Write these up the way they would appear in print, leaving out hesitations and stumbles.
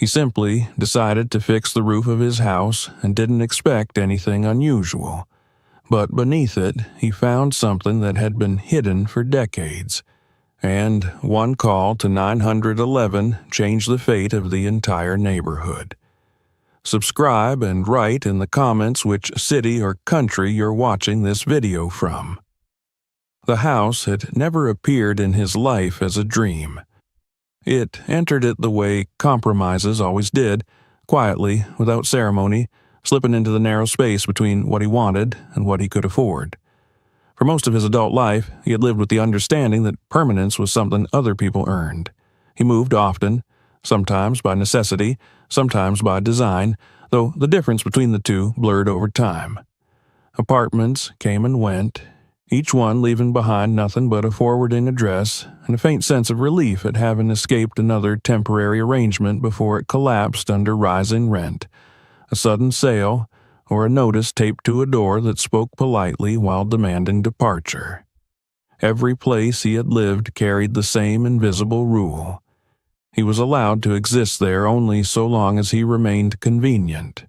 He simply decided to fix the roof of his house and didn't expect anything unusual. But beneath it, he found something that had been hidden for decades, and one call to 911 changed the fate of the entire neighborhood. Subscribe and write in the comments which city or country you're watching this video from. The house had never appeared in his life as a dream. It entered it the way compromises always did, quietly, without ceremony, slipping into the narrow space between what he wanted and what he could afford. For most of his adult life, he had lived with the understanding that permanence was something other people earned. He moved often, sometimes by necessity, sometimes by design, though the difference between the two blurred over time. Apartments came and went, each one leaving behind nothing but a forwarding address and a faint sense of relief at having escaped another temporary arrangement before it collapsed under rising rent, a sudden sale, or a notice taped to a door that spoke politely while demanding departure. Every place he had lived carried the same invisible rule. He was allowed to exist there only so long as he remained convenient.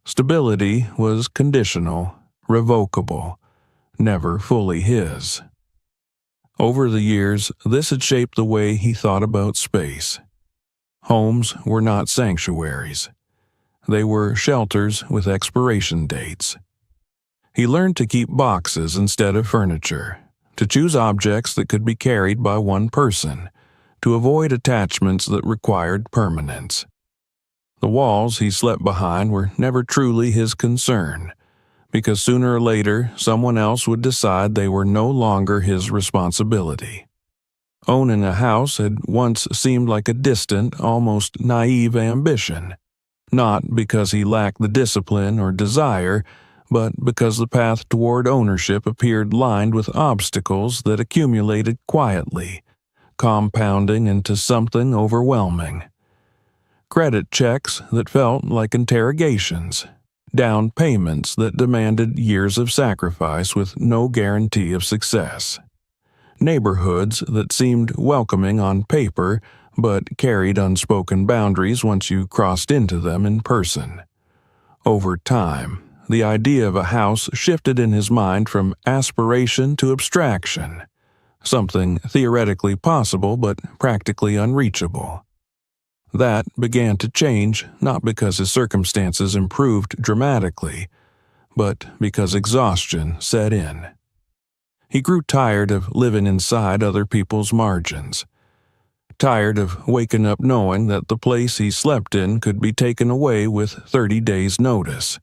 Stability was conditional, revocable, never fully his. Over the years, this had shaped the way he thought about space. Homes were not sanctuaries. They were shelters with expiration dates. He learned to keep boxes instead of furniture, to choose objects that could be carried by one person, to avoid attachments that required permanence. The walls he slept behind were never truly his concern, because sooner or later someone else would decide they were no longer his responsibility. Owning a house had once seemed like a distant, almost naive ambition, not because he lacked the discipline or desire, but because the path toward ownership appeared lined with obstacles that accumulated quietly, compounding into something overwhelming. Credit checks that felt like interrogations, down payments that demanded years of sacrifice with no guarantee of success, neighborhoods that seemed welcoming on paper but carried unspoken boundaries once you crossed into them in person. Over time, the idea of a house shifted in his mind from aspiration to abstraction, something theoretically possible but practically unreachable. That began to change not because his circumstances improved dramatically, but because exhaustion set in. He grew tired of living inside other people's margins, tired of waking up knowing that the place he slept in could be taken away with 30 days' notice,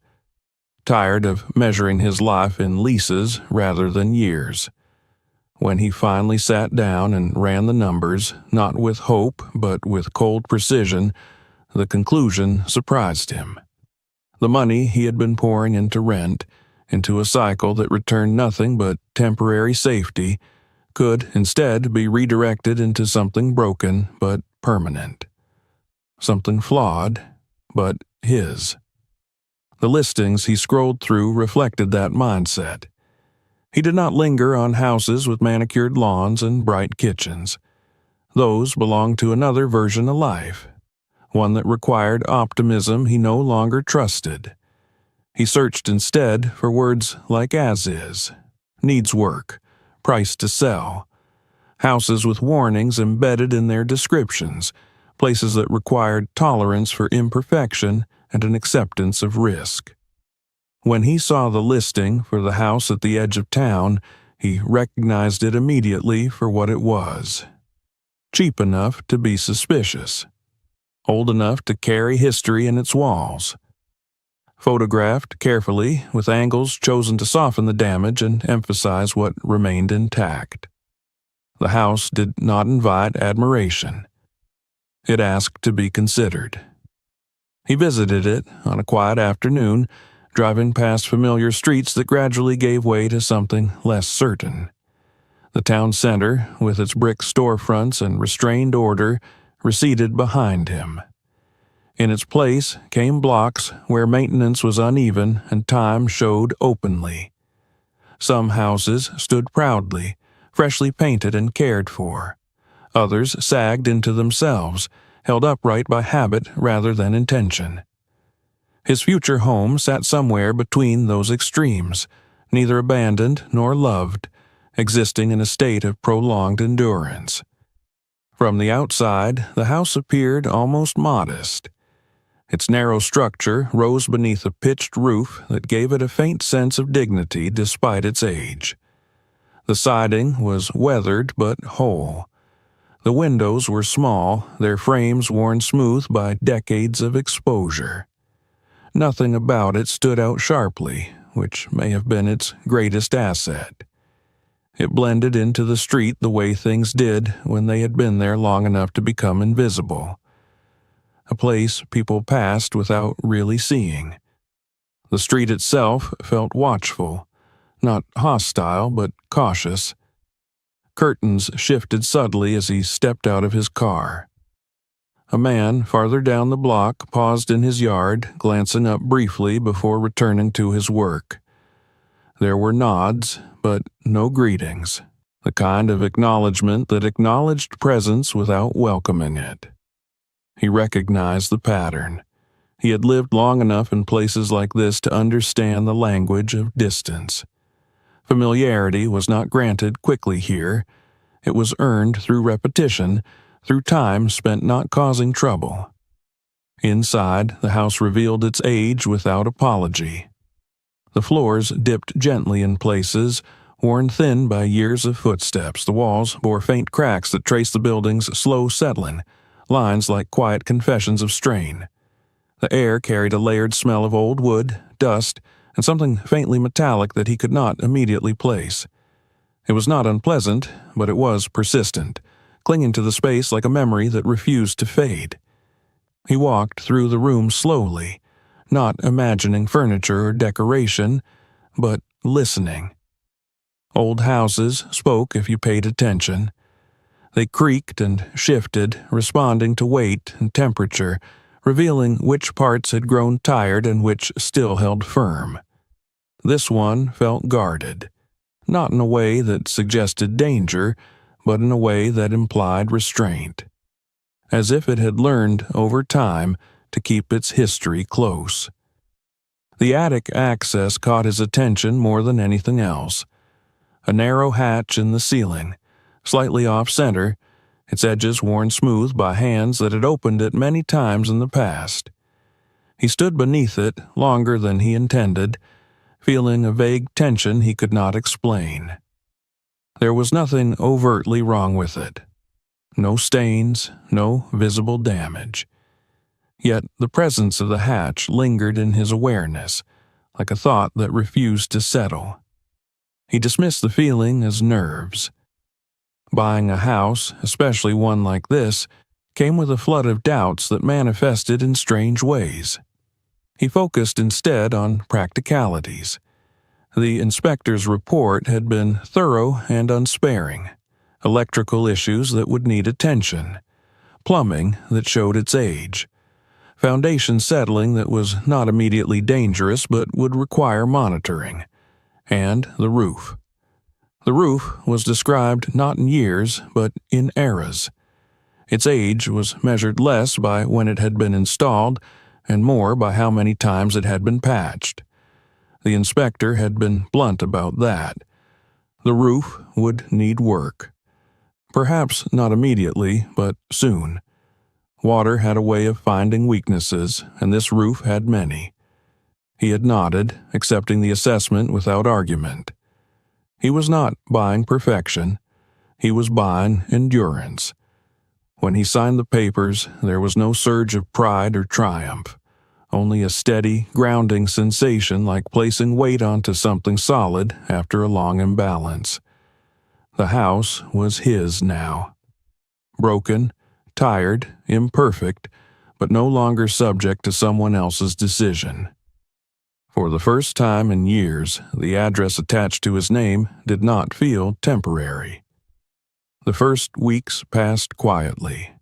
tired of measuring his life in leases rather than years. When he finally sat down and ran the numbers, not with hope but with cold precision, the conclusion surprised him. The money he had been pouring into rent, into a cycle that returned nothing but temporary safety, could instead be redirected into something broken but permanent. Something flawed, but his. The listings he scrolled through reflected that mindset. He did not linger on houses with manicured lawns and bright kitchens. Those belonged to another version of life, one that required optimism he no longer trusted. He searched instead for words like as is, needs work, price to sell, houses with warnings embedded in their descriptions, places that required tolerance for imperfection and an acceptance of risk. When he saw the listing for the house at the edge of town, he recognized it immediately for what it was. Cheap enough to be suspicious, old enough to carry history in its walls. Photographed carefully, with angles chosen to soften the damage and emphasize what remained intact. The house did not invite admiration. It asked to be considered. He visited it on a quiet afternoon, driving past familiar streets that gradually gave way to something less certain. The town center, with its brick storefronts and restrained order, receded behind him. In its place came blocks where maintenance was uneven and time showed openly. Some houses stood proudly, freshly painted and cared for. Others sagged into themselves, held upright by habit rather than intention. His future home sat somewhere between those extremes, neither abandoned nor loved, existing in a state of prolonged endurance. From the outside, the house appeared almost modest. Its narrow structure rose beneath a pitched roof that gave it a faint sense of dignity despite its age. The siding was weathered but whole. The windows were small, their frames worn smooth by decades of exposure. Nothing about it stood out sharply, which may have been its greatest asset. It blended into the street the way things did when they had been there long enough to become invisible. A place people passed without really seeing. The street itself felt watchful, not hostile but cautious. Curtains shifted subtly as he stepped out of his car. A man farther down the block paused in his yard, glancing up briefly before returning to his work. There were nods, but no greetings, the kind of acknowledgement that acknowledged presence without welcoming it. He recognized the pattern. He had lived long enough in places like this to understand the language of distance. Familiarity was not granted quickly here. It was earned through repetition, through time spent not causing trouble. Inside, the house revealed its age without apology. The floors dipped gently in places, worn thin by years of footsteps. The walls bore faint cracks that traced the building's slow settling, lines like quiet confessions of strain. The air carried a layered smell of old wood, dust, and something faintly metallic that he could not immediately place. It was not unpleasant, but it was persistent, clinging to the space like a memory that refused to fade. He walked through the room slowly, not imagining furniture or decoration, but listening. Old houses spoke if you paid attention. They creaked and shifted, responding to weight and temperature, revealing which parts had grown tired and which still held firm. This one felt guarded, not in a way that suggested danger, but in a way that implied restraint, as if it had learned over time to keep its history close. The attic access caught his attention more than anything else. A narrow hatch in the ceiling, slightly off-center, its edges worn smooth by hands that had opened it many times in the past. He stood beneath it longer than he intended, feeling a vague tension he could not explain. There was nothing overtly wrong with it. No stains, no visible damage. Yet the presence of the hatch lingered in his awareness, like a thought that refused to settle. He dismissed the feeling as nerves. Buying a house, especially one like this, came with a flood of doubts that manifested in strange ways. He focused instead on practicalities. The inspector's report had been thorough and unsparing. Electrical issues that would need attention. Plumbing that showed its age. Foundation settling that was not immediately dangerous but would require monitoring. And the roof. The roof was described not in years, but in eras. Its age was measured less by when it had been installed and more by how many times it had been patched. The inspector had been blunt about that. The roof would need work. Perhaps not immediately, but soon. Water had a way of finding weaknesses, and this roof had many. He had nodded, accepting the assessment without argument. He was not buying perfection. He was buying endurance. When he signed the papers, there was no surge of pride or triumph, only a steady, grounding sensation like placing weight onto something solid after a long imbalance. The house was his now. Broken, tired, imperfect, but no longer subject to someone else's decision. For the first time in years, the address attached to his name did not feel temporary. The first weeks passed quietly.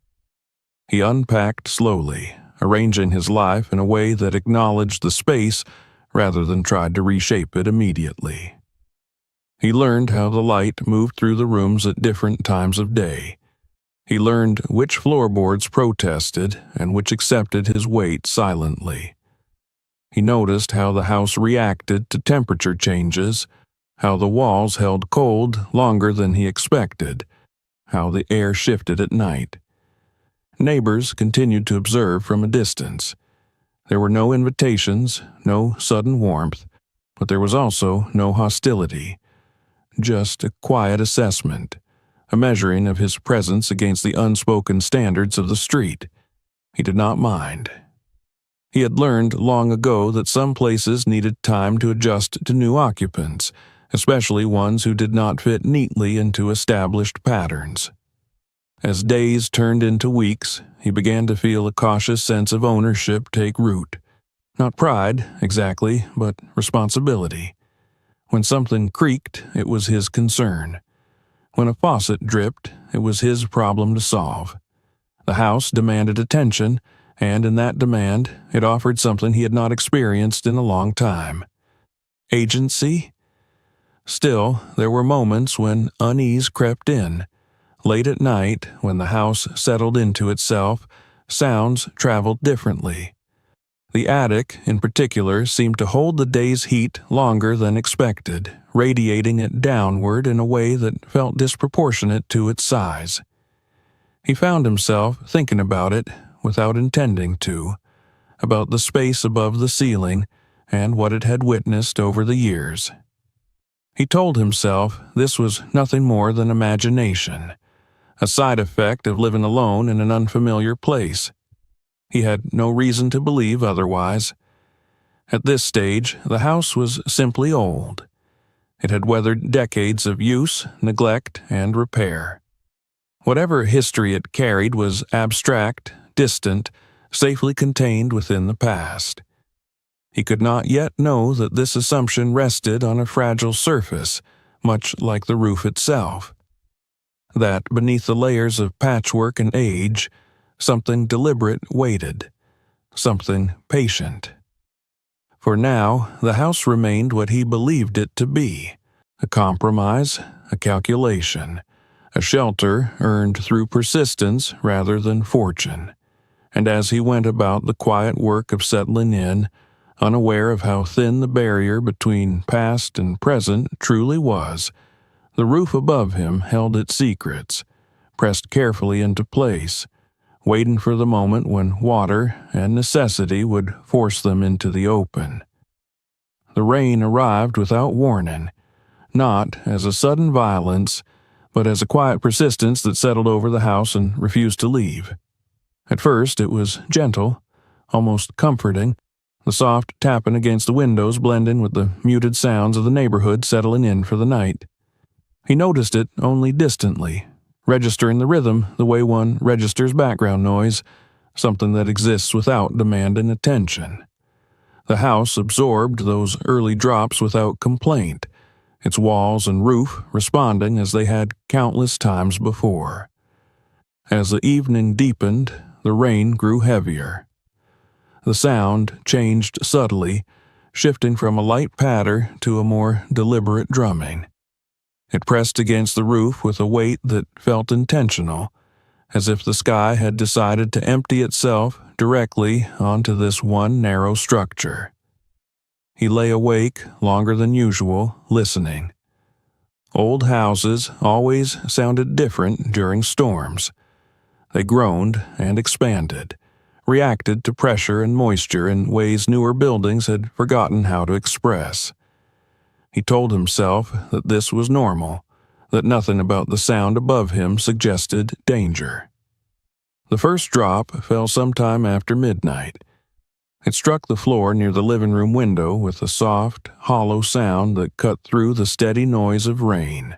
He unpacked slowly, arranging his life in a way that acknowledged the space rather than tried to reshape it immediately. He learned how the light moved through the rooms at different times of day. He learned which floorboards protested and which accepted his weight silently. He noticed how the house reacted to temperature changes, how the walls held cold longer than he expected, how the air shifted at night. Neighbors continued to observe from a distance. There were no invitations, no sudden warmth, but there was also no hostility, just a quiet assessment, a measuring of his presence against the unspoken standards of the street. He did not mind. He had learned long ago that some places needed time to adjust to new occupants, especially ones who did not fit neatly into established patterns. As days turned into weeks, he began to feel a cautious sense of ownership take root. Not pride, exactly, but responsibility. When something creaked, it was his concern. When a faucet dripped, it was his problem to solve. The house demanded attention, and in that demand, it offered something he had not experienced in a long time. Agency? Still, there were moments when unease crept in. Late at night, when the house settled into itself, sounds traveled differently. The attic, in particular, seemed to hold the day's heat longer than expected, radiating it downward in a way that felt disproportionate to its size. He found himself thinking about it, without intending to, about the space above the ceiling and what it had witnessed over the years. He told himself this was nothing more than imagination, a side effect of living alone in an unfamiliar place. He had no reason to believe otherwise. At this stage, the house was simply old. It had weathered decades of use, neglect, and repair. Whatever history it carried was abstract, distant, safely contained within the past. He could not yet know that this assumption rested on a fragile surface, much like the roof itself. That beneath the layers of patchwork and age, something deliberate waited, something patient. For now, the house remained what he believed it to be, a compromise, a calculation, a shelter earned through persistence rather than fortune. And as he went about the quiet work of settling in, unaware of how thin the barrier between past and present truly was, the roof above him held its secrets, pressed carefully into place, waiting for the moment when water and necessity would force them into the open. The rain arrived without warning, not as a sudden violence, but as a quiet persistence that settled over the house and refused to leave. At first it was gentle, almost comforting, the soft tapping against the windows blending with the muted sounds of the neighborhood settling in for the night. He noticed it only distantly, registering the rhythm the way one registers background noise, something that exists without demanding attention. The house absorbed those early drops without complaint, its walls and roof responding as they had countless times before. As the evening deepened, the rain grew heavier. The sound changed subtly, shifting from a light patter to a more deliberate drumming. It pressed against the roof with a weight that felt intentional, as if the sky had decided to empty itself directly onto this one narrow structure. He lay awake longer than usual, listening. Old houses always sounded different during storms. They groaned and expanded, reacted to pressure and moisture in ways newer buildings had forgotten how to express. He told himself that this was normal, that nothing about the sound above him suggested danger. The first drop fell sometime after midnight. It struck the floor near the living room window with a soft, hollow sound that cut through the steady noise of rain.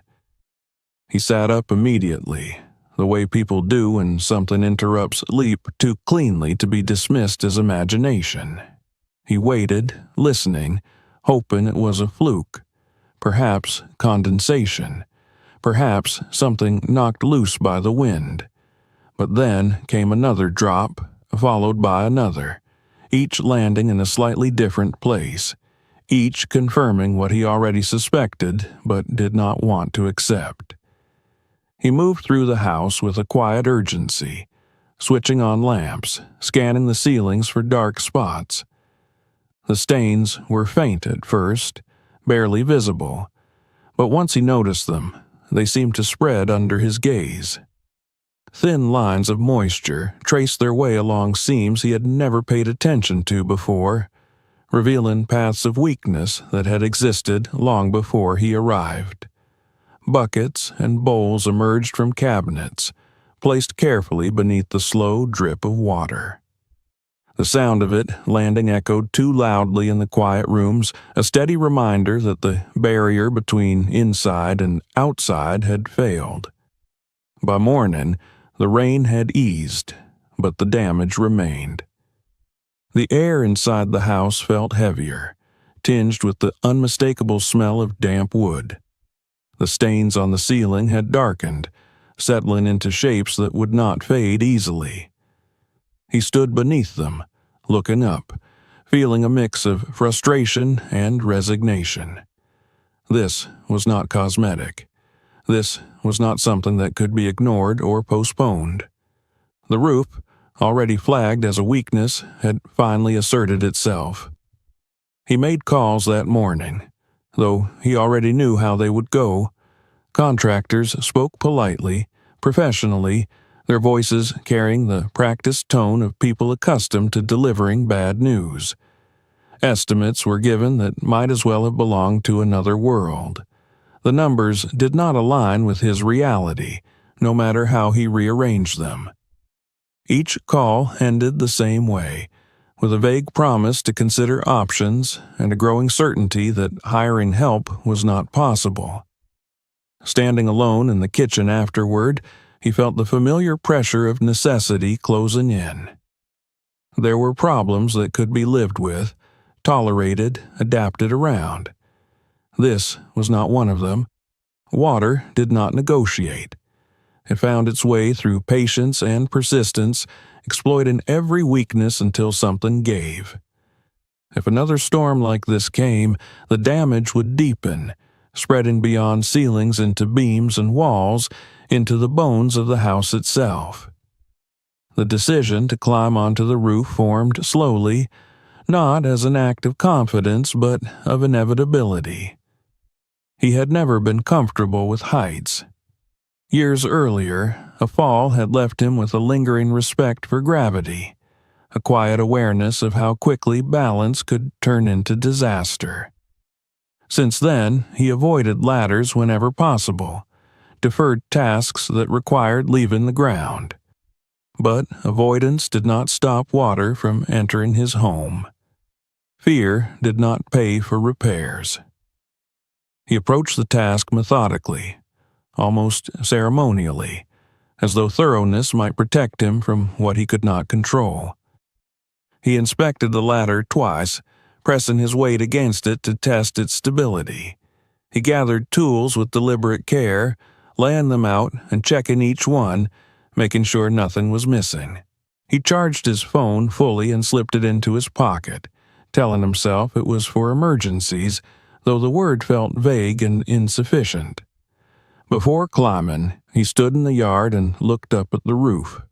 He sat up immediately, the way people do when something interrupts sleep too cleanly to be dismissed as imagination. He waited, listening, hoping it was a fluke, perhaps condensation, perhaps something knocked loose by the wind. But then came another drop, followed by another, each landing in a slightly different place, each confirming what he already suspected but did not want to accept. He moved through the house with a quiet urgency, switching on lamps, scanning the ceilings for dark spots. The stains were faint at first, barely visible, but once he noticed them, they seemed to spread under his gaze. Thin lines of moisture traced their way along seams he had never paid attention to before, revealing paths of weakness that had existed long before he arrived. Buckets and bowls emerged from cabinets, placed carefully beneath the slow drip of water. The sound of it landing echoed too loudly in the quiet rooms, a steady reminder that the barrier between inside and outside had failed. By morning, the rain had eased, but the damage remained. The air inside the house felt heavier, tinged with the unmistakable smell of damp wood. The stains on the ceiling had darkened, settling into shapes that would not fade easily. He stood beneath them, looking up, feeling a mix of frustration and resignation. This was not cosmetic. This was not something that could be ignored or postponed. The roof, already flagged as a weakness, had finally asserted itself. He made calls that morning, though he already knew how they would go. Contractors spoke politely, professionally, their voices carrying the practiced tone of people accustomed to delivering bad news. Estimates were given that might as well have belonged to another world. The numbers did not align with his reality, no matter how he rearranged them. Each call ended the same way, with a vague promise to consider options and a growing certainty that hiring help was not possible. Standing alone in the kitchen afterward, he felt the familiar pressure of necessity closing in. There were problems that could be lived with, tolerated, adapted around. This was not one of them. Water did not negotiate. It found its way through patience and persistence, exploiting every weakness until something gave. If another storm like this came, the damage would deepen, spreading beyond ceilings into beams and walls, into the bones of the house itself. The decision to climb onto the roof formed slowly, not as an act of confidence but of inevitability. He had never been comfortable with heights. Years earlier, a fall had left him with a lingering respect for gravity, a quiet awareness of how quickly balance could turn into disaster. Since then, he avoided ladders whenever possible, deferred tasks that required leaving the ground. But avoidance did not stop water from entering his home. Fear did not pay for repairs. He approached the task methodically, almost ceremonially, as though thoroughness might protect him from what he could not control. He inspected the ladder twice, pressing his weight against it to test its stability. He gathered tools with deliberate care, laying them out and checking each one, making sure nothing was missing. He charged his phone fully and slipped it into his pocket, telling himself it was for emergencies, though the word felt vague and insufficient. Before climbing, he stood in the yard and looked up at the roof.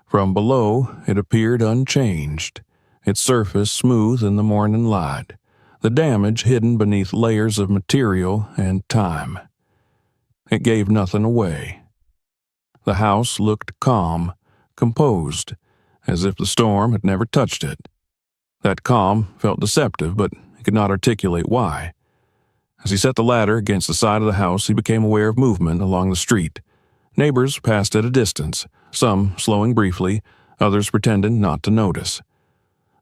From below, it appeared unchanged, its surface smooth in the morning light, the damage hidden beneath layers of material and time. It gave nothing away. The house looked calm, composed, as if the storm had never touched it. That calm felt deceptive, but he could not articulate why. As he set the ladder against the side of the house, he became aware of movement along the street. Neighbors passed at a distance, some slowing briefly, others pretending not to notice.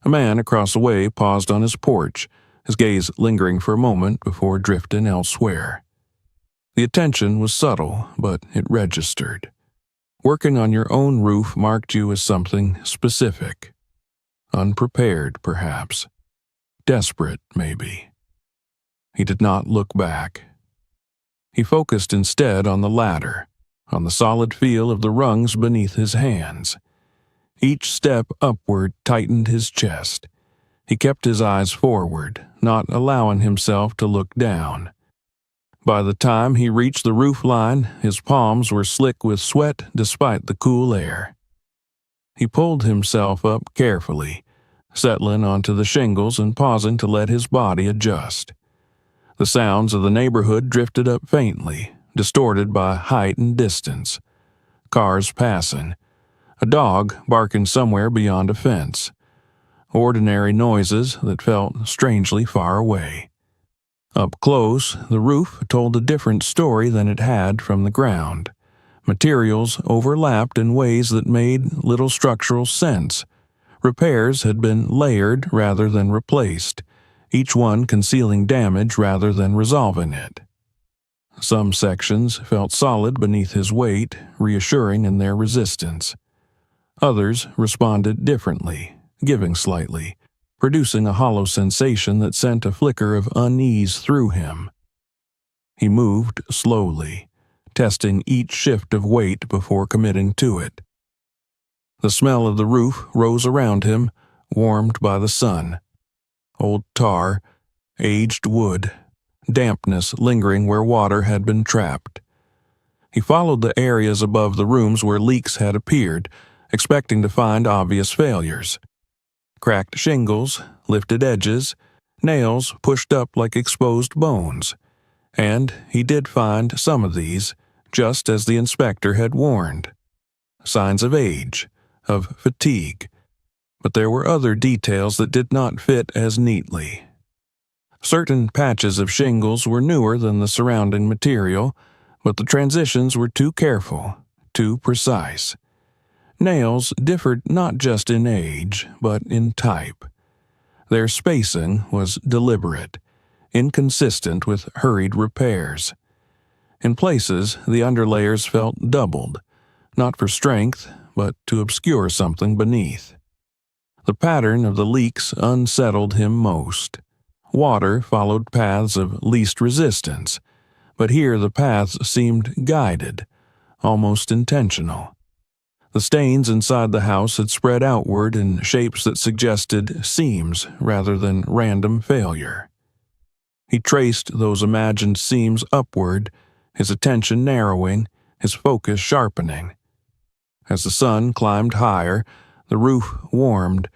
A man across the way paused on his porch, his gaze lingering for a moment before drifting elsewhere. The attention was subtle, but it registered. Working on your own roof marked you as something specific. Unprepared, perhaps. Desperate, maybe. He did not look back. He focused instead on the ladder, on the solid feel of the rungs beneath his hands. Each step upward tightened his chest. He kept his eyes forward, not allowing himself to look down. By the time he reached the roof line, his palms were slick with sweat despite the cool air. He pulled himself up carefully, settling onto the shingles and pausing to let his body adjust. The sounds of the neighborhood drifted up faintly, distorted by height and distance. Cars passing, a dog barking somewhere beyond a fence. Ordinary noises that felt strangely far away. Up close, the roof told a different story than it had from the ground. Materials overlapped in ways that made little structural sense. Repairs had been layered rather than replaced, each one concealing damage rather than resolving it. Some sections felt solid beneath his weight, reassuring in their resistance. Others responded differently, giving slightly, producing a hollow sensation that sent a flicker of unease through him. He moved slowly, testing each shift of weight before committing to it. The smell of the roof rose around him, warmed by the sun. Old tar, aged wood, dampness lingering where water had been trapped. He followed the areas above the rooms where leaks had appeared, expecting to find obvious failures. Cracked shingles, lifted edges, nails pushed up like exposed bones. And he did find some of these, just as the inspector had warned. Signs of age, of fatigue. But there were other details that did not fit as neatly. Certain patches of shingles were newer than the surrounding material, but the transitions were too careful, too precise. Nails differed not just in age, but in type. Their spacing was deliberate, inconsistent with hurried repairs. In places, the underlayers felt doubled, not for strength, but to obscure something beneath. The pattern of the leaks unsettled him most. Water followed paths of least resistance, but here the paths seemed guided, almost intentional. The stains inside the house had spread outward in shapes that suggested seams rather than random failure. He traced those imagined seams upward, his attention narrowing, his focus sharpening. As the sun climbed higher, the roof warmed,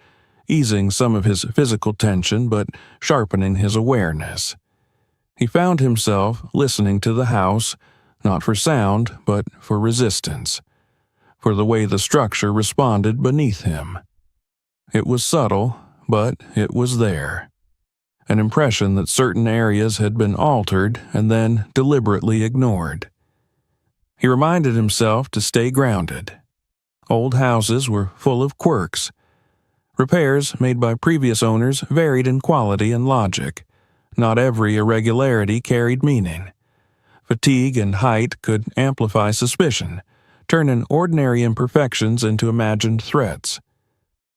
easing some of his physical tension but sharpening his awareness. He found himself listening to the house, not for sound, but for resistance, for the way the structure responded beneath him. It was subtle, but it was there. An impression that certain areas had been altered and then deliberately ignored. He reminded himself to stay grounded. Old houses were full of quirks. Repairs made by previous owners varied in quality and logic. Not every irregularity carried meaning. Fatigue and height could amplify suspicion, turning ordinary imperfections into imagined threats.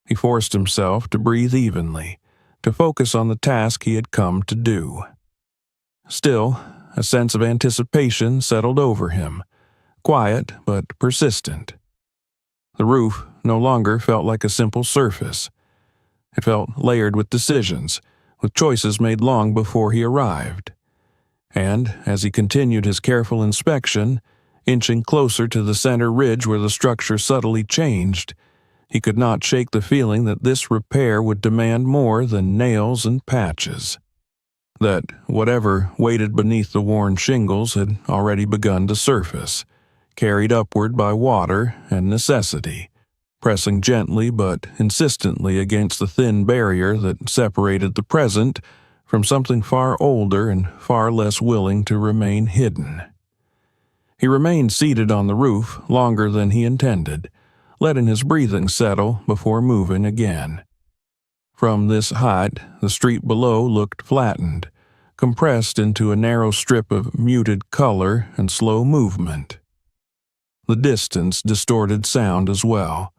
He forced himself to breathe evenly, to focus on the task he had come to do. Still, a sense of anticipation settled over him, quiet but persistent. The roof no longer felt like a simple surface. It felt layered with decisions, with choices made long before he arrived. And, as he continued his careful inspection, inching closer to the center ridge where the structure subtly changed, he could not shake the feeling that this repair would demand more than nails and patches. That whatever waited beneath the worn shingles had already begun to surface, carried upward by water and necessity, pressing gently but insistently against the thin barrier that separated the present from something far older and far less willing to remain hidden. He remained seated on the roof longer than he intended, letting his breathing settle before moving again. From this height, the street below looked flattened, compressed into a narrow strip of muted color and slow movement. The distance distorted sound as well.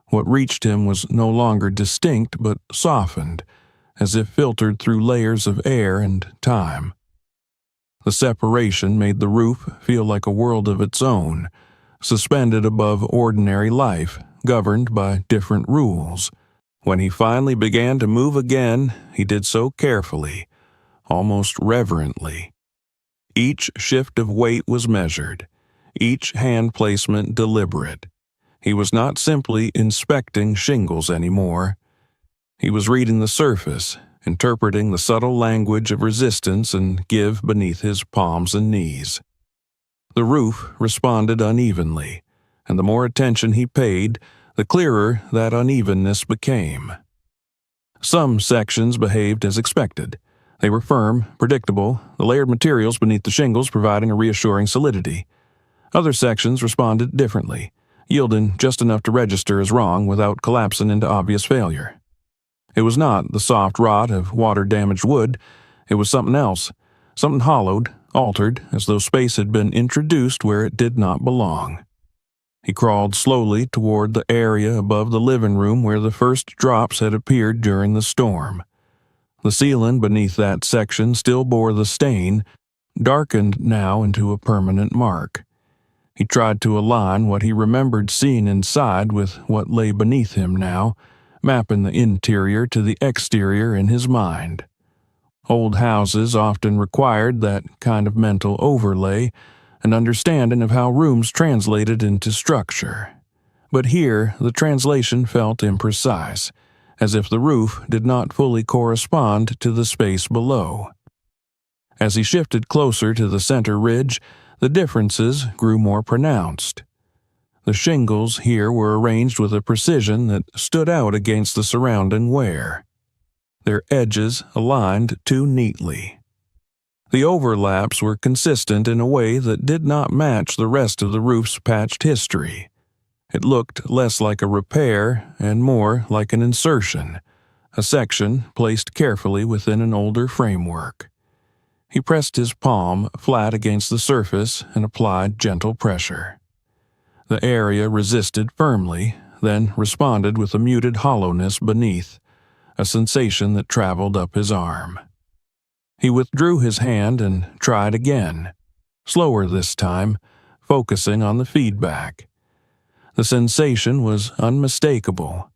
What reached him was no longer distinct but softened, as if filtered through layers of air and time. The separation made the roof feel like a world of its own, suspended above ordinary life, governed by different rules. When he finally began to move again, he did so carefully, almost reverently. Each shift of weight was measured, each hand placement deliberate. He was not simply inspecting shingles anymore. He was reading the surface, interpreting the subtle language of resistance and give beneath his palms and knees. The roof responded unevenly, and the more attention he paid, the clearer that unevenness became. Some sections behaved as expected. They were firm, predictable, the layered materials beneath the shingles providing a reassuring solidity. Other sections responded differently, yielding just enough to register as wrong without collapsing into obvious failure. It was not the soft rot of water-damaged wood. It was something else, something hollowed, altered, as though space had been introduced where it did not belong. He crawled slowly toward the area above the living room where the first drops had appeared during the storm. The ceiling beneath that section still bore the stain, darkened now into a permanent mark. He tried to align what he remembered seeing inside with what lay beneath him now, mapping the interior to the exterior in his mind. Old houses often required that kind of mental overlay, an understanding of how rooms translated into structure. But here the translation felt imprecise, as if the roof did not fully correspond to the space below. As he shifted closer to the center ridge, the differences grew more pronounced. The shingles here were arranged with a precision that stood out against the surrounding wear. Their edges aligned too neatly. The overlaps were consistent in a way that did not match the rest of the roof's patched history. It looked less like a repair and more like an insertion, a section placed carefully within an older framework. He pressed his palm flat against the surface and applied gentle pressure. The area resisted firmly, then responded with a muted hollowness beneath, a sensation that traveled up his arm. He withdrew his hand and tried again, slower this time, focusing on the feedback. The sensation was unmistakable.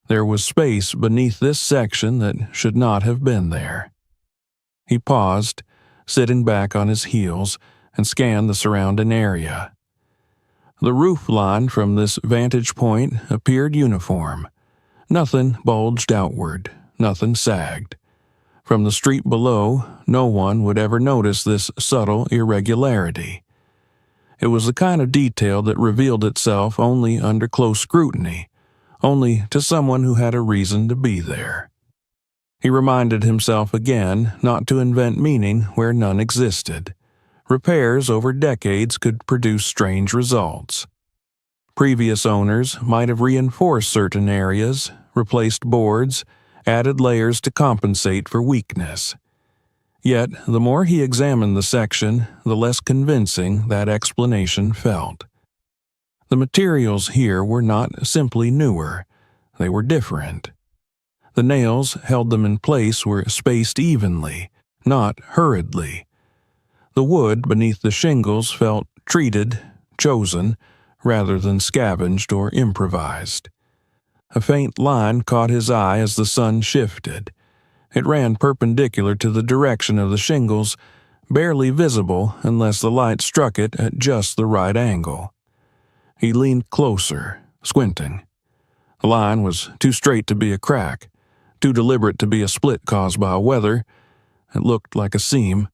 There was space beneath this section that should not have been there. He paused, sitting back on his heels, and scanned the surrounding area. The roof line from this vantage point appeared uniform. Nothing bulged outward, nothing sagged. From the street below, no one would ever notice this subtle irregularity. It was the kind of detail that revealed itself only under close scrutiny, only to someone who had a reason to be there. He reminded himself again not to invent meaning where none existed. Repairs over decades could produce strange results. Previous owners might have reinforced certain areas, replaced boards, added layers to compensate for weakness. Yet, the more he examined the section, the less convincing that explanation felt. The materials here were not simply newer, they were different. The nails held them in place were spaced evenly, not hurriedly. The wood beneath the shingles felt treated, chosen, rather than scavenged or improvised. A faint line caught his eye as the sun shifted. It ran perpendicular to the direction of the shingles, barely visible unless the light struck it at just the right angle. He leaned closer, squinting. The line was too straight to be a crack, too deliberate to be a split caused by weather. It looked like a seam.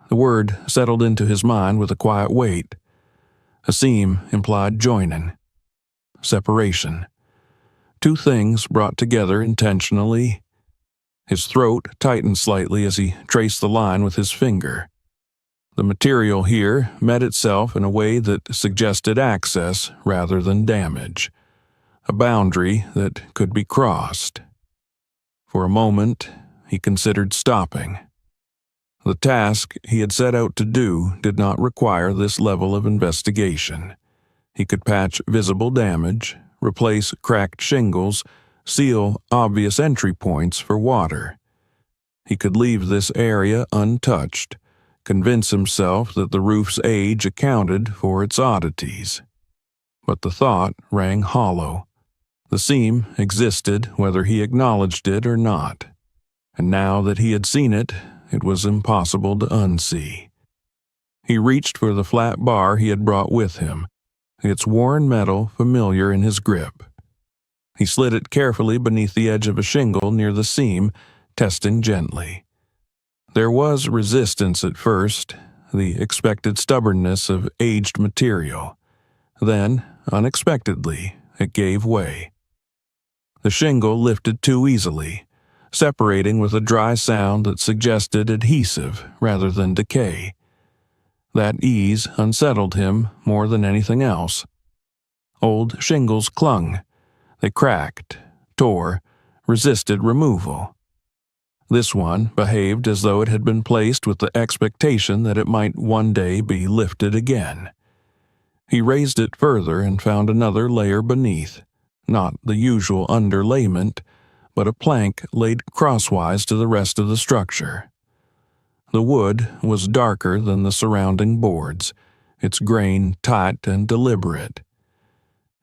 The word settled into his mind with a quiet weight. A seam implied joining, separation. Two things brought together intentionally. His throat tightened slightly as he traced the line with his finger. The material here met itself in a way that suggested access rather than damage, a boundary that could be crossed. For a moment, he considered stopping. The task he had set out to do did not require this level of investigation. He could patch visible damage, replace cracked shingles, seal obvious entry points for water. He could leave this area untouched, convince himself that the roof's age accounted for its oddities. But the thought rang hollow. The seam existed whether he acknowledged it or not, and now that he had seen it, it was impossible to unsee. He reached for the flat bar he had brought with him, its worn metal familiar in his grip. He slid it carefully beneath the edge of a shingle near the seam, testing gently. There was resistance at first, the expected stubbornness of aged material. Then, unexpectedly, it gave way. The shingle lifted too easily, separating with a dry sound that suggested adhesive rather than decay. That ease unsettled him more than anything else. Old shingles clung. They cracked, tore, resisted removal. This one behaved as though it had been placed with the expectation that it might one day be lifted again. He raised it further and found another layer beneath, not the usual underlayment, but a plank laid crosswise to the rest of the structure. The wood was darker than the surrounding boards, its grain tight and deliberate.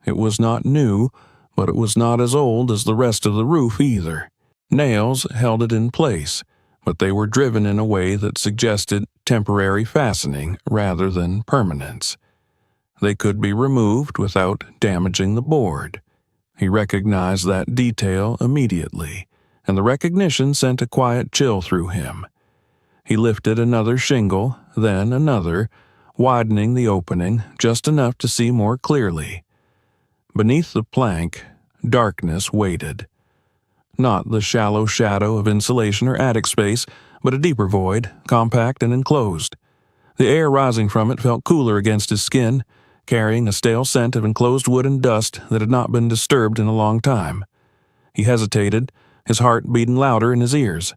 It was not new, but it was not as old as the rest of the roof either. Nails held it in place, but they were driven in a way that suggested temporary fastening rather than permanence. They could be removed without damaging the board. He recognized that detail immediately, and the recognition sent a quiet chill through him. He lifted another shingle, then another, widening the opening just enough to see more clearly. Beneath the plank, darkness waited. Not the shallow shadow of insulation or attic space, but a deeper void, compact and enclosed. The air rising from it felt cooler against his skin, carrying a stale scent of enclosed wood and dust that had not been disturbed in a long time. He hesitated, his heart beating louder in his ears.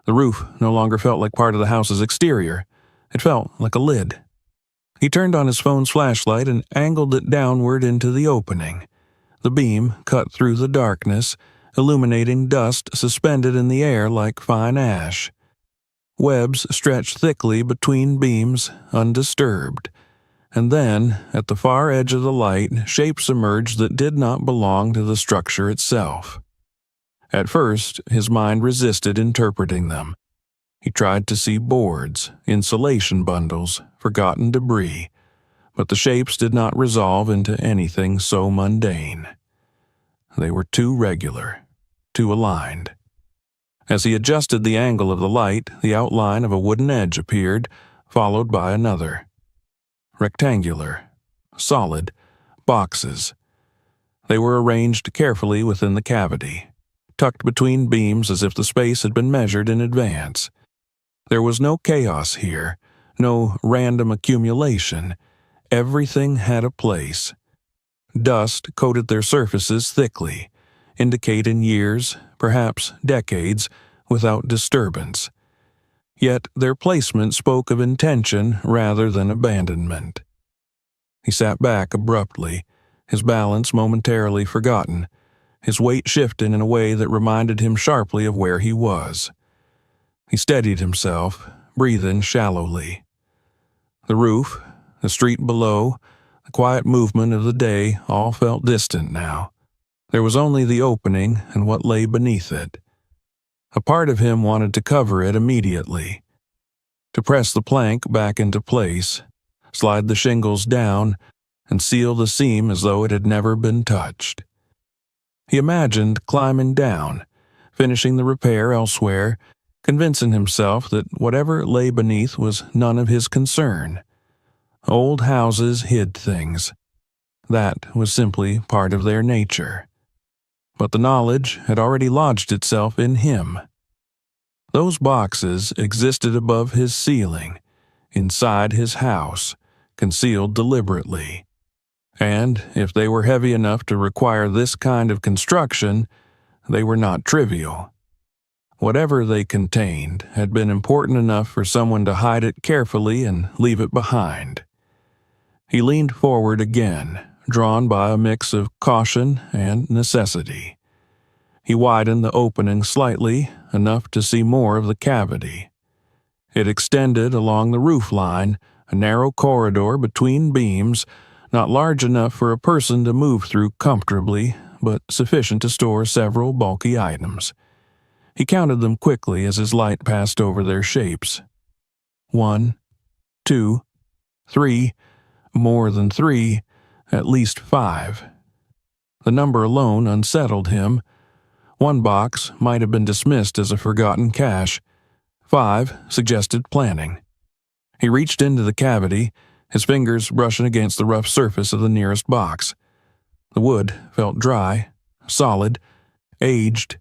The roof no longer felt like part of the house's exterior. It felt like a lid. He turned on his phone's flashlight and angled it downward into the opening. The beam cut through the darkness, illuminating dust suspended in the air like fine ash. Webs stretched thickly between beams, undisturbed. And then, at the far edge of the light, shapes emerged that did not belong to the structure itself. At first, his mind resisted interpreting them. He tried to see boards, insulation bundles, forgotten debris, but the shapes did not resolve into anything so mundane. They were too regular, too aligned. As he adjusted the angle of the light, the outline of a wooden edge appeared, followed by another. Rectangular, solid, boxes. They were arranged carefully within the cavity, tucked between beams as if the space had been measured in advance. There was no chaos here, no random accumulation. Everything had a place. Dust coated their surfaces thickly, indicating years, perhaps decades, without disturbance. Yet their placement spoke of intention rather than abandonment. He sat back abruptly, his balance momentarily forgotten, his weight shifting in a way that reminded him sharply of where he was. He steadied himself, breathing shallowly. The roof, the street below, the quiet movement of the day all felt distant now. There was only the opening and what lay beneath it. A part of him wanted to cover it immediately, to press the plank back into place, slide the shingles down, and seal the seam as though it had never been touched. He imagined climbing down, finishing the repair elsewhere, convincing himself that whatever lay beneath was none of his concern. Old houses hid things. That was simply part of their nature. But the knowledge had already lodged itself in him. Those boxes existed above his ceiling, inside his house, concealed deliberately. And if they were heavy enough to require this kind of construction, they were not trivial. Whatever they contained had been important enough for someone to hide it carefully and leave it behind. He leaned forward again, drawn by a mix of caution and necessity. He widened the opening slightly, enough to see more of the cavity. It extended along the roof line, a narrow corridor between beams, not large enough for a person to move through comfortably, but sufficient to store several bulky items. He counted them quickly as his light passed over their shapes. 1, 2, 3, more than 3, at least 5. The number alone unsettled him. One box might have been dismissed as a forgotten cache. 5 suggested planning. He reached into the cavity, his fingers brushing against the rough surface of the nearest box. The wood felt dry, solid, aged.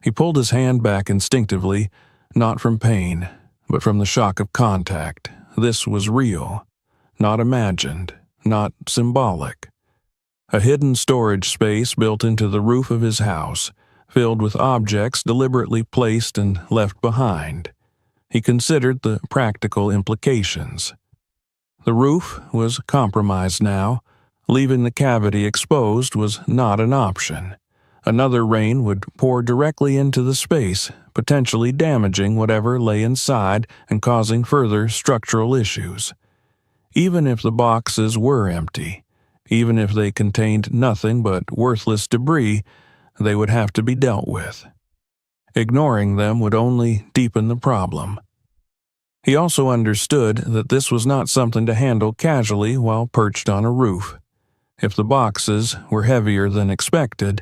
He pulled his hand back instinctively, not from pain, but from the shock of contact. This was real, not imagined, not symbolic. A hidden storage space built into the roof of his house, filled with objects deliberately placed and left behind. He considered the practical implications. The roof was compromised now. Leaving the cavity exposed was not an option. Another rain would pour directly into the space, potentially damaging whatever lay inside and causing further structural issues. Even if the boxes were empty, even if they contained nothing but worthless debris, they would have to be dealt with. Ignoring them would only deepen the problem. He also understood that this was not something to handle casually while perched on a roof. If the boxes were heavier than expected,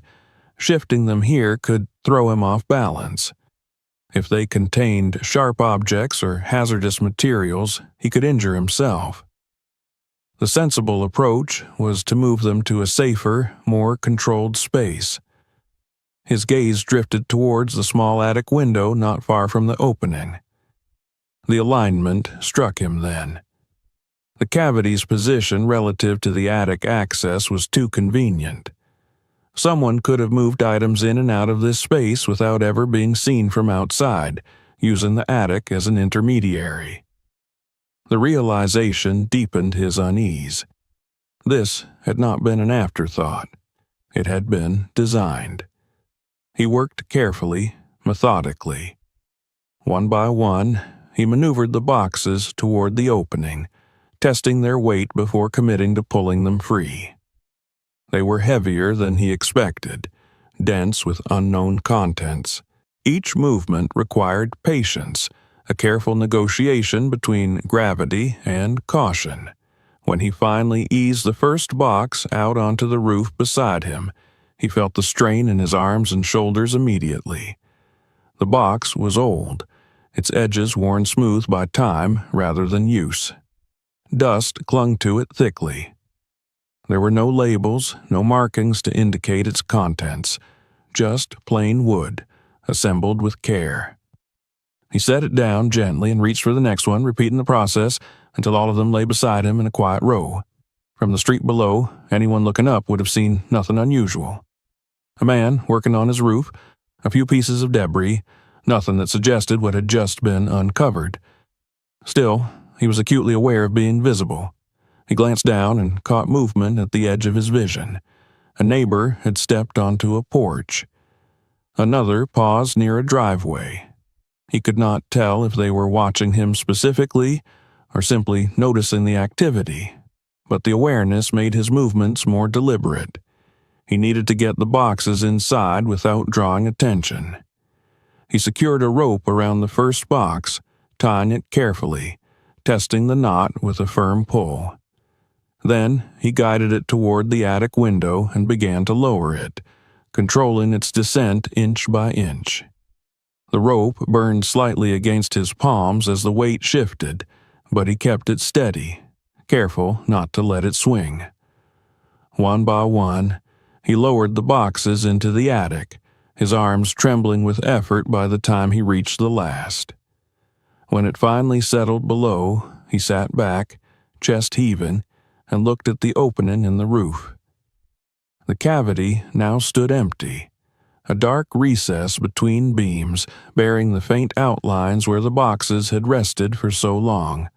shifting them here could throw him off balance. If they contained sharp objects or hazardous materials, he could injure himself. The sensible approach was to move them to a safer, more controlled space. His gaze drifted towards the small attic window not far from the opening. The alignment struck him then. The cavity's position relative to the attic access was too convenient. Someone could have moved items in and out of this space without ever being seen from outside, using the attic as an intermediary. The realization deepened his unease. This had not been an afterthought. It had been designed. He worked carefully, methodically. One by one, he maneuvered the boxes toward the opening, testing their weight before committing to pulling them free. They were heavier than he expected, dense with unknown contents. Each movement required patience, a careful negotiation between gravity and caution. When he finally eased the first box out onto the roof beside him, he felt the strain in his arms and shoulders immediately. The box was old, its edges worn smooth by time rather than use. Dust clung to it thickly. There were no labels, no markings to indicate its contents, just plain wood, assembled with care. He set it down gently and reached for the next one, repeating the process until all of them lay beside him in a quiet row. From the street below, anyone looking up would have seen nothing unusual. A man working on his roof, a few pieces of debris, nothing that suggested what had just been uncovered. Still, he was acutely aware of being visible. He glanced down and caught movement at the edge of his vision. A neighbor had stepped onto a porch. Another paused near a driveway. He could not tell if they were watching him specifically or simply noticing the activity, but the awareness made his movements more deliberate. He needed to get the boxes inside without drawing attention. He secured a rope around the first box, tying it carefully, testing the knot with a firm pull. Then he guided it toward the attic window and began to lower it, controlling its descent inch by inch. The rope burned slightly against his palms as the weight shifted, but he kept it steady, careful not to let it swing. One by one, he lowered the boxes into the attic, his arms trembling with effort by the time he reached the last. When it finally settled below, he sat back, chest heaving, and looked at the opening in the roof. The cavity now stood empty, a dark recess between beams, bearing the faint outlines where the boxes had rested for so long.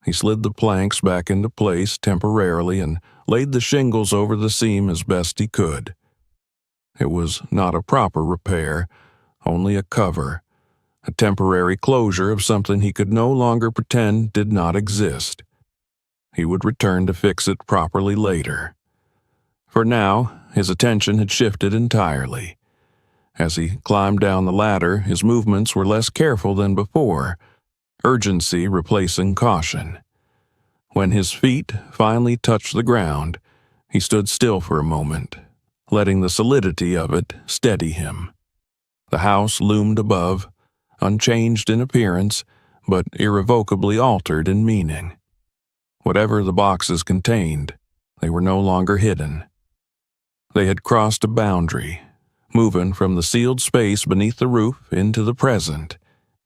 He slid the planks back into place temporarily and laid the shingles over the seam as best he could. It was not a proper repair, only a cover, a temporary closure of something he could no longer pretend did not exist. He would return to fix it properly later. For now, his attention had shifted entirely. As he climbed down the ladder, his movements were less careful than before, urgency replacing caution. When his feet finally touched the ground, he stood still for a moment, letting the solidity of it steady him. The house loomed above, unchanged in appearance, but irrevocably altered in meaning. Whatever the boxes contained, they were no longer hidden. They had crossed a boundary, moving from the sealed space beneath the roof into the present,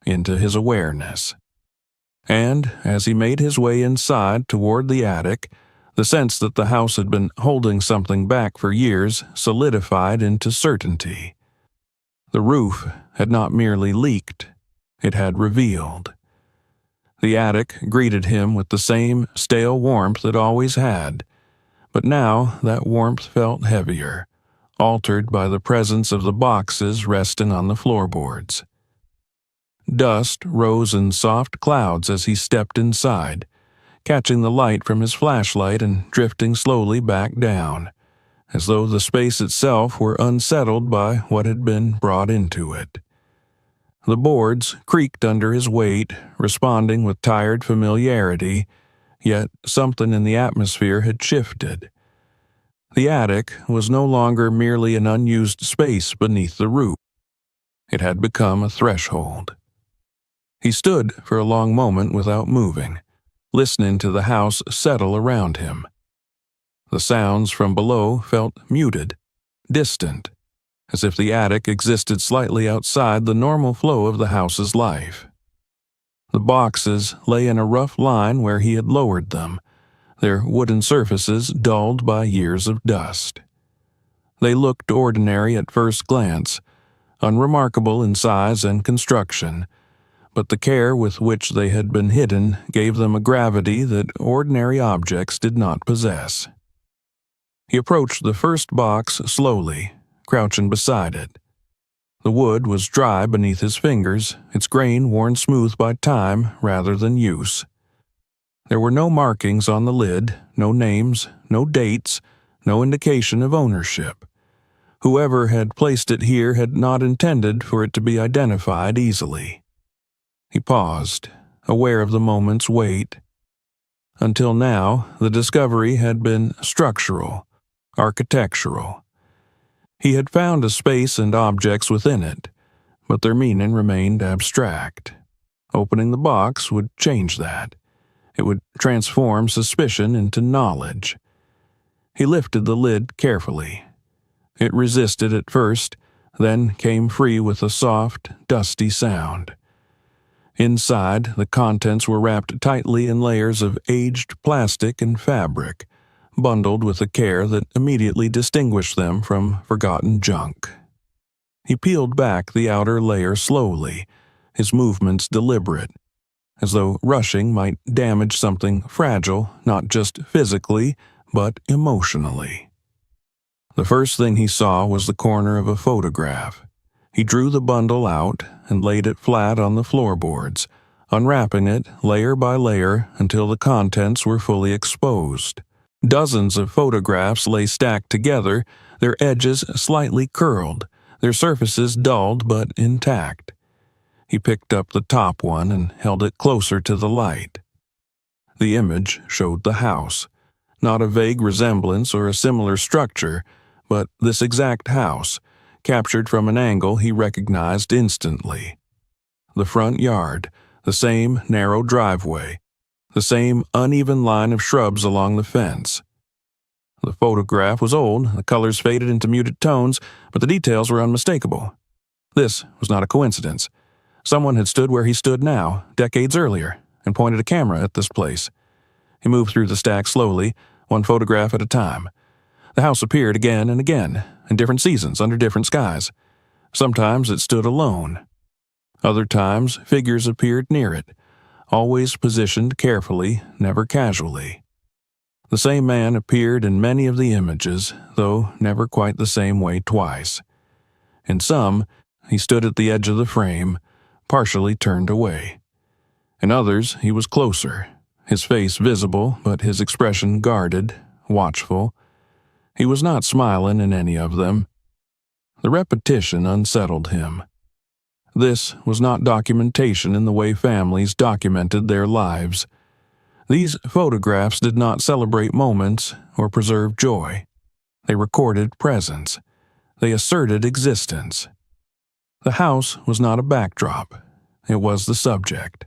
into his awareness. And as he made his way inside toward the attic, the sense that the house had been holding something back for years solidified into certainty. The roof had not merely leaked, it had revealed. The attic greeted him with the same stale warmth it always had, but now that warmth felt heavier, altered by the presence of the boxes resting on the floorboards. Dust rose in soft clouds as he stepped inside, catching the light from his flashlight and drifting slowly back down, as though the space itself were unsettled by what had been brought into it. The boards creaked under his weight, responding with tired familiarity, yet something in the atmosphere had shifted. The attic was no longer merely an unused space beneath the roof. It had become a threshold. He stood for a long moment without moving, listening to the house settle around him. The sounds from below felt muted, distant, as if the attic existed slightly outside the normal flow of the house's life. The boxes lay in a rough line where he had lowered them, their wooden surfaces dulled by years of dust. They looked ordinary at first glance, unremarkable in size and construction, but the care with which they had been hidden gave them a gravity that ordinary objects did not possess. He approached the first box slowly, crouching beside it. The wood was dry beneath his fingers, its grain worn smooth by time rather than use. There were no markings on the lid, no names, no dates, no indication of ownership. Whoever had placed it here had not intended for it to be identified easily. He paused, aware of the moment's weight. Until now, the discovery had been structural, architectural. He had found a space and objects within it, but their meaning remained abstract. Opening the box would change that. It would transform suspicion into knowledge. He lifted the lid carefully. It resisted at first, then came free with a soft, dusty sound. Inside, the contents were wrapped tightly in layers of aged plastic and fabric, bundled with a care that immediately distinguished them from forgotten junk. He peeled back the outer layer slowly, his movements deliberate, as though rushing might damage something fragile, not just physically, but emotionally. The first thing he saw was the corner of a photograph. He drew the bundle out and laid it flat on the floorboards, unwrapping it layer by layer until the contents were fully exposed. Dozens of photographs lay stacked together, their edges slightly curled, their surfaces dulled but intact. He picked up the top one and held it closer to the light. The image showed the house, not a vague resemblance or a similar structure, but this exact house, captured from an angle he recognized instantly. The front yard, the same narrow driveway, the same uneven line of shrubs along the fence. The photograph was old, the colors faded into muted tones, but the details were unmistakable. This was not a coincidence. Someone had stood where he stood now, decades earlier, and pointed a camera at this place. He moved through the stack slowly, one photograph at a time. The house appeared again and again, in different seasons, under different skies. Sometimes it stood alone. Other times, figures appeared near it, always positioned carefully, never casually. The same man appeared in many of the images, though never quite the same way twice. In some, he stood at the edge of the frame, partially turned away. In others, he was closer, his face visible, but his expression guarded, watchful. He was not smiling in any of them. The repetition unsettled him. This was not documentation in the way families documented their lives. These photographs did not celebrate moments or preserve joy. They recorded presence. They asserted existence. The house was not a backdrop. It was the subject.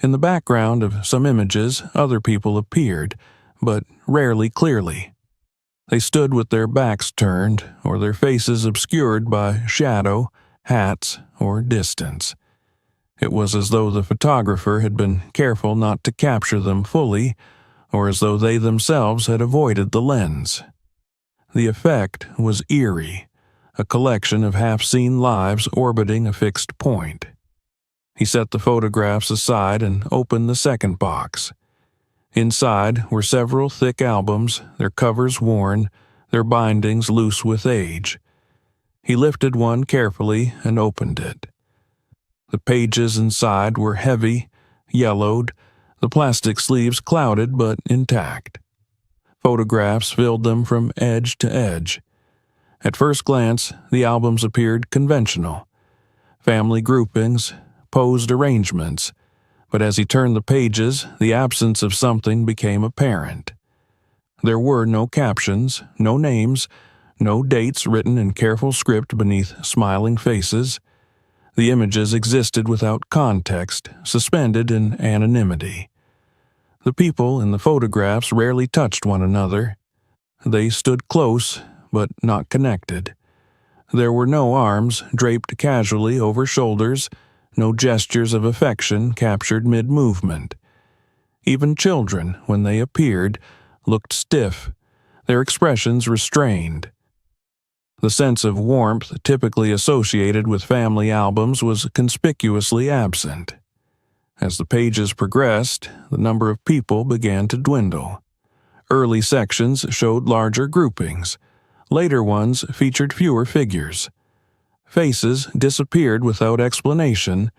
In the background of some images, other people appeared, but rarely clearly. They stood with their backs turned or their faces obscured by shadow, hats, or distance. It was as though the photographer had been careful not to capture them fully, or as though they themselves had avoided the lens. The effect was eerie, a collection of half-seen lives orbiting a fixed point. He set the photographs aside and opened the second box. Inside were several thick albums, their covers worn, their bindings loose with age. He lifted one carefully and opened it. The pages inside were heavy, yellowed, the plastic sleeves clouded but intact. Photographs filled them from edge to edge. At first glance, the albums appeared conventional. Family groupings, posed arrangements, but as he turned the pages, the absence of something became apparent. There were no captions, no names, no dates written in careful script beneath smiling faces. The images existed without context, suspended in anonymity. The people in the photographs rarely touched one another. They stood close, but not connected. There were no arms draped casually over shoulders, no gestures of affection captured mid-movement. Even children, when they appeared, looked stiff, their expressions restrained. The sense of warmth typically associated with family albums was conspicuously absent. As the pages progressed, the number of people began to dwindle. Early sections showed larger groupings. Later ones featured fewer figures. Faces disappeared without explanation,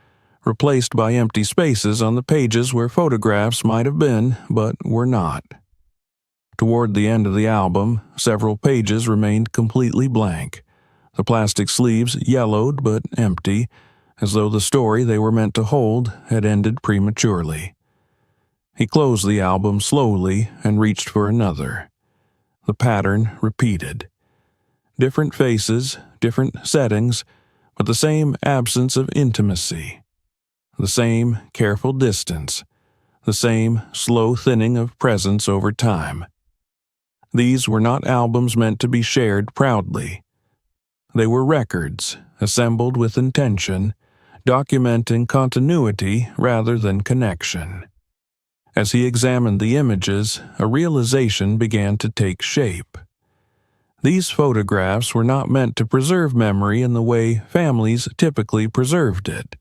replaced by empty spaces on the pages where photographs might have been, but were not. Toward the end of the album, several pages remained completely blank, the plastic sleeves yellowed but empty, as though the story they were meant to hold had ended prematurely. He closed the album slowly and reached for another. The pattern repeated. Different faces, different settings, but the same absence of intimacy. The same careful distance. The same slow thinning of presence over time. These were not albums meant to be shared proudly. They were records, assembled with intention, documenting continuity rather than connection. As he examined the images, a realization began to take shape. These photographs were not meant to preserve memory in the way families typically preserved it.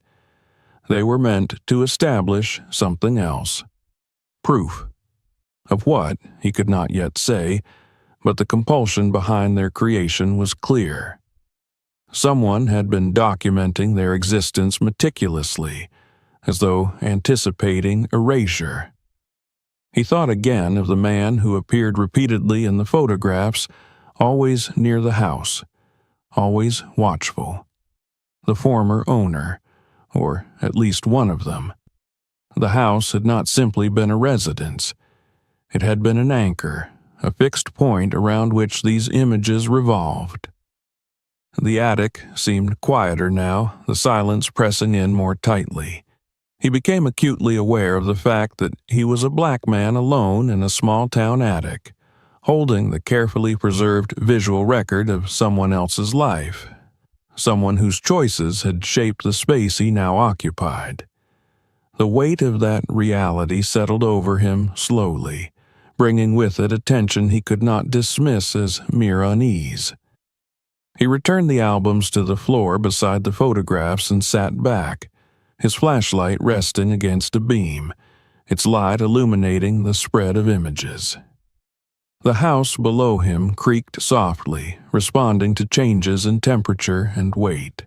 They were meant to establish something else. Proof. Of what, he could not yet say, but the compulsion behind their creation was clear. Someone had been documenting their existence meticulously, as though anticipating erasure. He thought again of the man who appeared repeatedly in the photographs, always near the house, always watchful. The former owner, or at least one of them. The house had not simply been a residence. It had been an anchor, a fixed point around which these images revolved. The attic seemed quieter now, the silence pressing in more tightly. He became acutely aware of the fact that he was a black man alone in a small-town attic, holding the carefully preserved visual record of someone else's life, someone whose choices had shaped the space he now occupied. The weight of that reality settled over him slowly, bringing with it a tension he could not dismiss as mere unease. He returned the albums to the floor beside the photographs and sat back, his flashlight resting against a beam, its light illuminating the spread of images. The house below him creaked softly, responding to changes in temperature and weight.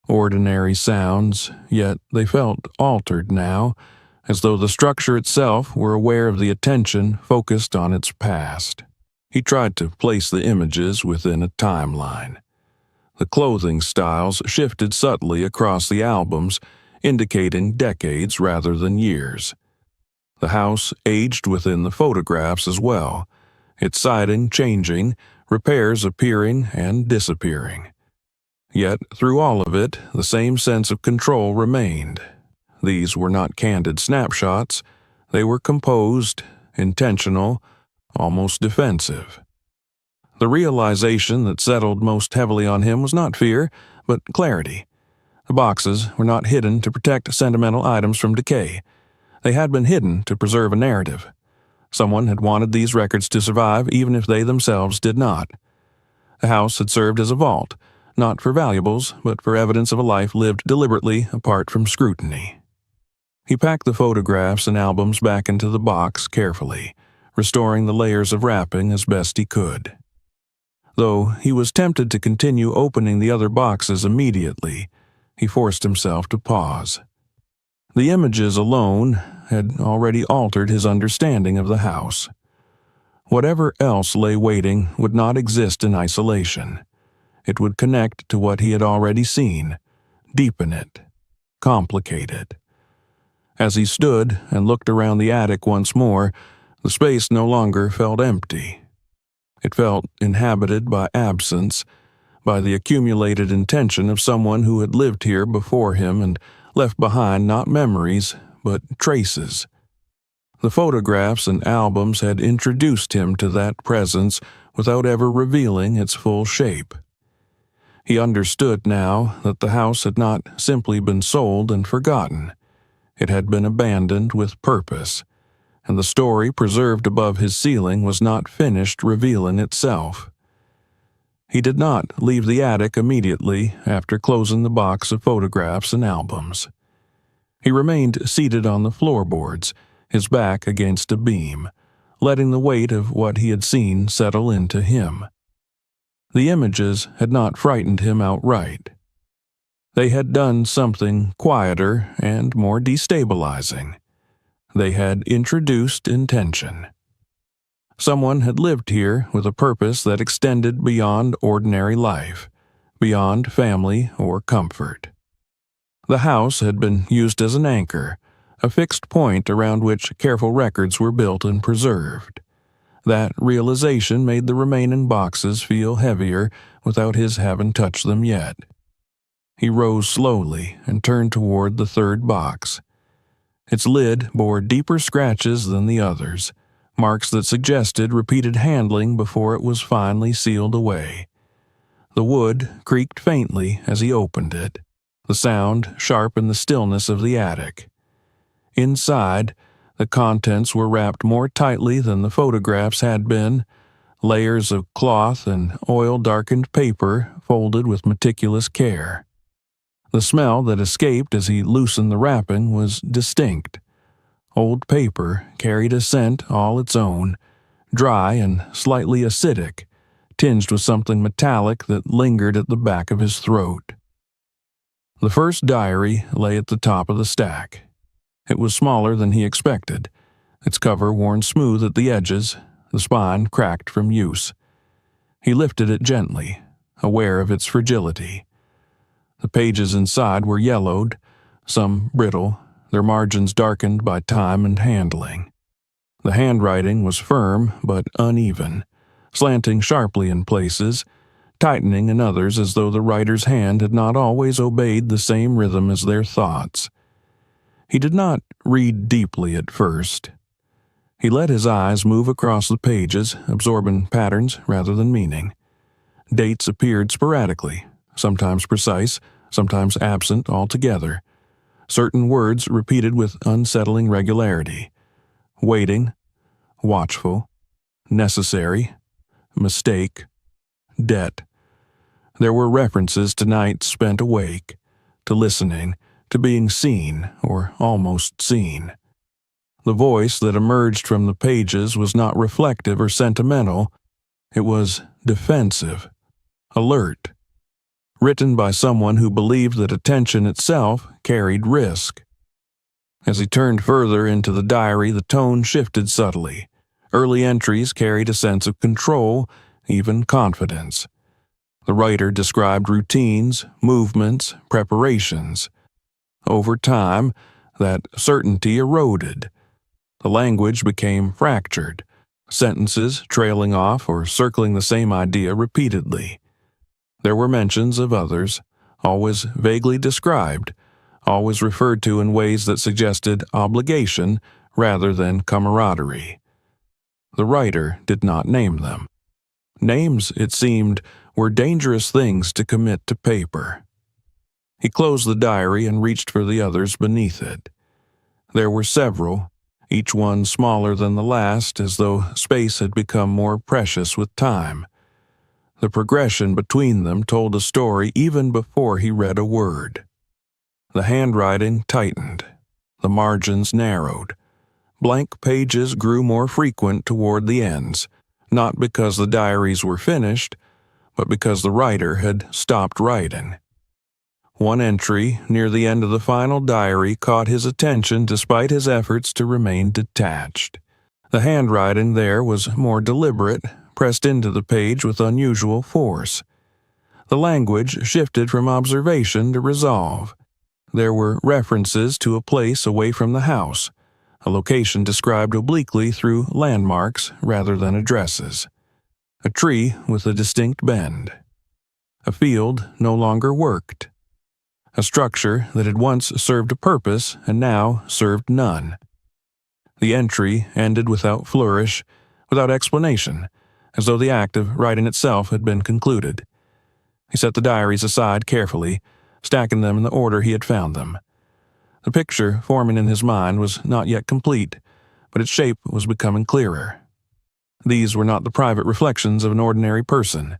Ordinary sounds, yet they felt altered now, as though the structure itself were aware of the attention focused on its past. He tried to place the images within a timeline. The clothing styles shifted subtly across the albums, indicating decades rather than years. The house aged within the photographs as well, its siding changing, repairs appearing and disappearing. Yet, through all of it, the same sense of control remained. These were not candid snapshots. They were composed, intentional, almost defensive. The realization that settled most heavily on him was not fear, but clarity. The boxes were not hidden to protect sentimental items from decay. They had been hidden to preserve a narrative. Someone had wanted these records to survive even if they themselves did not. The house had served as a vault, not for valuables, but for evidence of a life lived deliberately apart from scrutiny. He packed the photographs and albums back into the box carefully, restoring the layers of wrapping as best he could. Though he was tempted to continue opening the other boxes immediately, he forced himself to pause. The images alone had already altered his understanding of the house. Whatever else lay waiting would not exist in isolation. It would connect to what he had already seen, deepen it, complicate it. As he stood and looked around the attic once more, the space no longer felt empty. It felt inhabited by absence, by the accumulated intention of someone who had lived here before him and left behind not memories, but traces. The photographs and albums had introduced him to that presence without ever revealing its full shape. He understood now that the house had not simply been sold and forgotten. It had been abandoned with purpose, and the story preserved above his ceiling was not finished revealing itself. He did not leave the attic immediately after closing the box of photographs and albums. He remained seated on the floorboards, his back against a beam, letting the weight of what he had seen settle into him. The images had not frightened him outright. They had done something quieter and more destabilizing. They had introduced intention. Someone had lived here with a purpose that extended beyond ordinary life, beyond family or comfort. The house had been used as an anchor, a fixed point around which careful records were built and preserved. That realization made the remaining boxes feel heavier without his having touched them yet. He rose slowly and turned toward the third box. Its lid bore deeper scratches than the others, marks that suggested repeated handling before it was finally sealed away. The wood creaked faintly as he opened it, the sound sharp in the stillness of the attic. Inside, the contents were wrapped more tightly than the photographs had been, layers of cloth and oil-darkened paper folded with meticulous care. The smell that escaped as he loosened the wrapping was distinct. Old paper carried a scent all its own, dry and slightly acidic, tinged with something metallic that lingered at the back of his throat. The first diary lay at the top of the stack. It was smaller than he expected, its cover worn smooth at the edges, the spine cracked from use. He lifted it gently, aware of its fragility. The pages inside were yellowed, some brittle, their margins darkened by time and handling. The handwriting was firm but uneven, slanting sharply in places, tightening in others as though the writer's hand had not always obeyed the same rhythm as their thoughts. He did not read deeply at first. He let his eyes move across the pages, absorbing patterns rather than meaning. Dates appeared sporadically, sometimes precise, sometimes absent altogether. Certain words repeated with unsettling regularity. Waiting, watchful, necessary, mistake, debt. There were references to nights spent awake, to listening, to being seen or almost seen. The voice that emerged from the pages was not reflective or sentimental. It was defensive, alert, written by someone who believed that attention itself carried risk. As he turned further into the diary, the tone shifted subtly. Early entries carried a sense of control, even confidence. The writer described routines, movements, preparations. Over time, that certainty eroded. The language became fractured, sentences trailing off or circling the same idea repeatedly. There were mentions of others, always vaguely described, always referred to in ways that suggested obligation rather than camaraderie. The writer did not name them. Names, it seemed, were dangerous things to commit to paper. He closed the diary and reached for the others beneath it. There were several, each one smaller than the last, as though space had become more precious with time. The progression between them told a story even before he read a word. The handwriting tightened. The margins narrowed. Blank pages grew more frequent toward the ends, not because the diaries were finished, but because the writer had stopped writing. One entry near the end of the final diary caught his attention despite his efforts to remain detached. The handwriting there was more deliberate, pressed into the page with unusual force. The language shifted from observation to resolve. There were references to a place away from the house, a location described obliquely through landmarks rather than addresses. A tree with a distinct bend. A field no longer worked. A structure that had once served a purpose and now served none. The entry ended without flourish, without explanation, as though the act of writing itself had been concluded. He set the diaries aside carefully, stacking them in the order he had found them. The picture forming in his mind was not yet complete, but its shape was becoming clearer. These were not the private reflections of an ordinary person.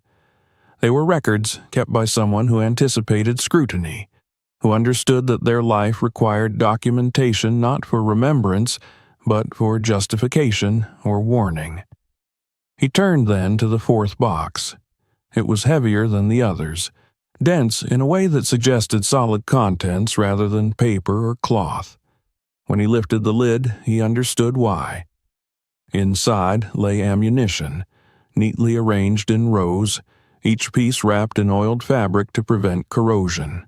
They were records kept by someone who anticipated scrutiny, who understood that their life required documentation not for remembrance, but for justification or warning. He turned then to the fourth box. It was heavier than the others, dense in a way that suggested solid contents rather than paper or cloth. When he lifted the lid, he understood why. Inside lay ammunition, neatly arranged in rows, each piece wrapped in oiled fabric to prevent corrosion.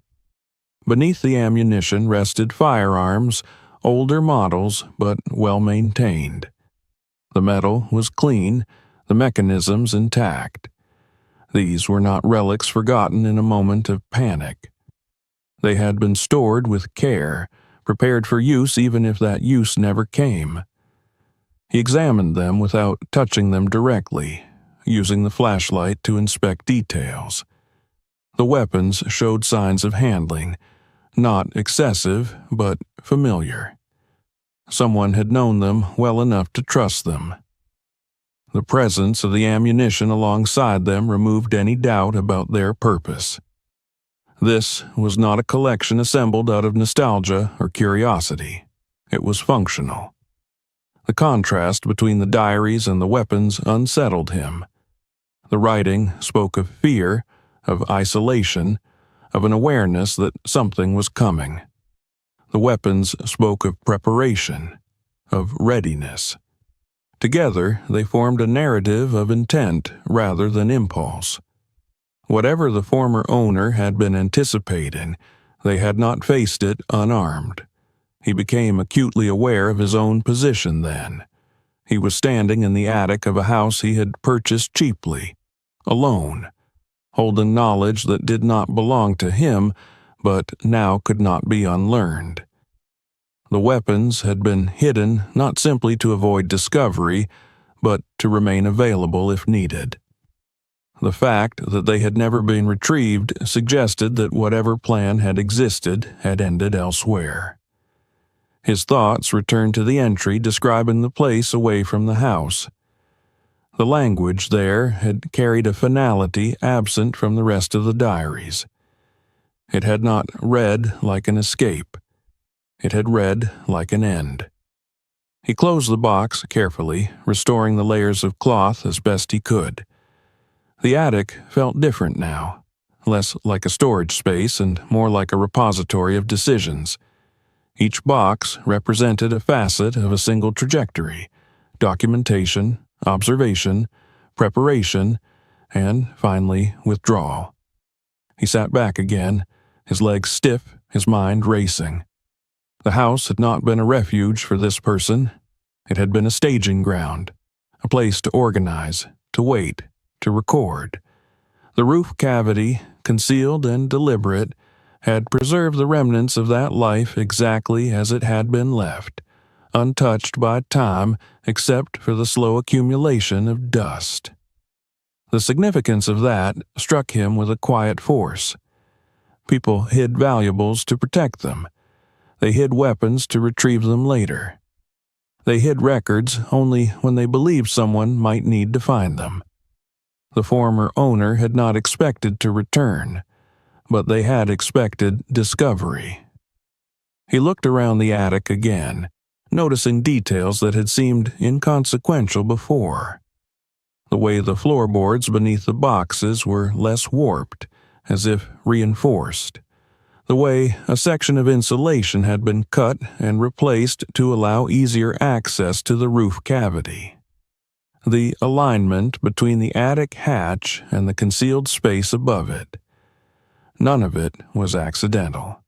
Beneath the ammunition rested firearms, older models but well-maintained. The metal was clean, the mechanisms intact. These were not relics forgotten in a moment of panic. They had been stored with care, prepared for use even if that use never came. He examined them without touching them directly, using the flashlight to inspect details. The weapons showed signs of handling, not excessive, but familiar. Someone had known them well enough to trust them. The presence of the ammunition alongside them removed any doubt about their purpose. This was not a collection assembled out of nostalgia or curiosity. It was functional. The contrast between the diaries and the weapons unsettled him. The writing spoke of fear, of isolation, of an awareness that something was coming. The weapons spoke of preparation, of readiness. Together, they formed a narrative of intent rather than impulse. Whatever the former owner had been anticipating, they had not faced it unarmed. He became acutely aware of his own position then. He was standing in the attic of a house he had purchased cheaply, alone, holding knowledge that did not belong to him, but now could not be unlearned. The weapons had been hidden not simply to avoid discovery, but to remain available if needed. The fact that they had never been retrieved suggested that whatever plan had existed had ended elsewhere. His thoughts returned to the entry describing the place away from the house. The language there had carried a finality absent from the rest of the diaries. It had not read like an escape. It had read like an end. He closed the box carefully, restoring the layers of cloth as best he could. The attic felt different now, less like a storage space and more like a repository of decisions. Each box represented a facet of a single trajectory: documentation, observation, preparation, and, finally, withdrawal. He sat back again, his legs stiff, his mind racing. The house had not been a refuge for this person. It had been a staging ground, a place to organize, to wait, to record. The roof cavity, concealed and deliberate, had preserved the remnants of that life exactly as it had been left, untouched by time except for the slow accumulation of dust. The significance of that struck him with a quiet force. People hid valuables to protect them. They hid weapons to retrieve them later. They hid records only when they believed someone might need to find them. The former owner had not expected to return, but they had expected discovery. He looked around the attic again, noticing details that had seemed inconsequential before. The way the floorboards beneath the boxes were less warped, as if reinforced. The way a section of insulation had been cut and replaced to allow easier access to the roof cavity. The alignment between the attic hatch and the concealed space above it. None of it was accidental.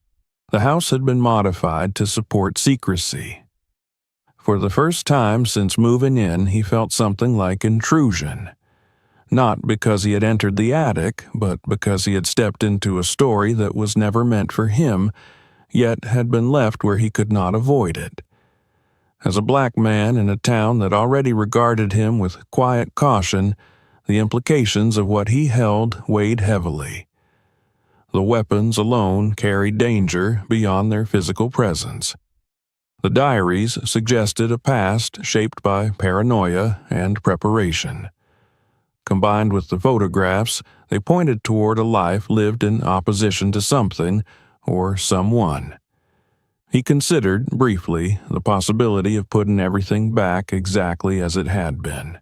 The house had been modified to support secrecy. For the first time since moving in, he felt something like intrusion. Not because he had entered the attic, but because he had stepped into a story that was never meant for him, yet had been left where he could not avoid it. As a black man in a town that already regarded him with quiet caution, the implications of what he held weighed heavily. The weapons alone carried danger beyond their physical presence. The diaries suggested a past shaped by paranoia and preparation. Combined with the photographs, they pointed toward a life lived in opposition to something or someone. He considered, briefly, the possibility of putting everything back exactly as it had been.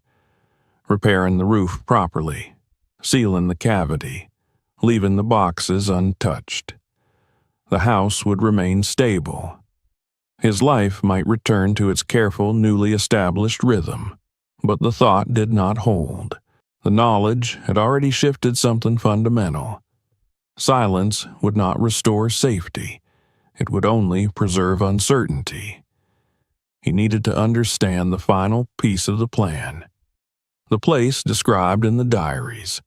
Repairing the roof properly, sealing the cavity, leaving the boxes untouched. The house would remain stable. His life might return to its careful, newly established rhythm, but the thought did not hold. The knowledge had already shifted something fundamental. Silence would not restore safety. It would only preserve uncertainty. He needed to understand the final piece of the plan. The place described in the diaries.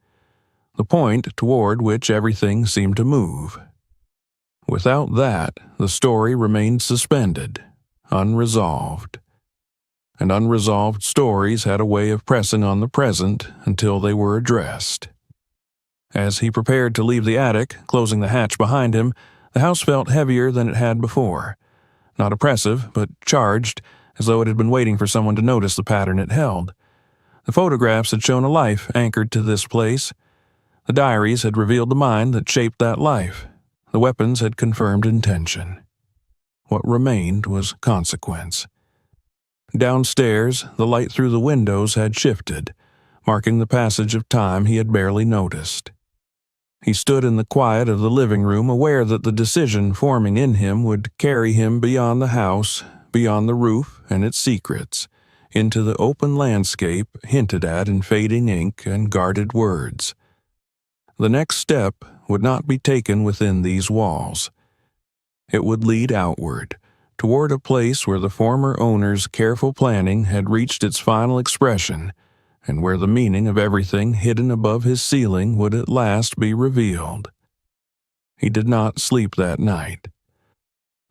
The point toward which everything seemed to move. Without that, the story remained suspended, unresolved. And unresolved stories had a way of pressing on the present until they were addressed. As he prepared to leave the attic, closing the hatch behind him, the house felt heavier than it had before. Not oppressive, but charged, as though it had been waiting for someone to notice the pattern it held. The photographs had shown a life anchored to this place. The diaries had revealed the mind that shaped that life. The weapons had confirmed intention. What remained was consequence. Downstairs, the light through the windows had shifted, marking the passage of time he had barely noticed. He stood in the quiet of the living room, aware that the decision forming in him would carry him beyond the house, beyond the roof and its secrets, into the open landscape hinted at in fading ink and guarded words. The next step would not be taken within these walls. It would lead outward, toward a place where the former owner's careful planning had reached its final expression, and where the meaning of everything hidden above his ceiling would at last be revealed. He did not sleep that night.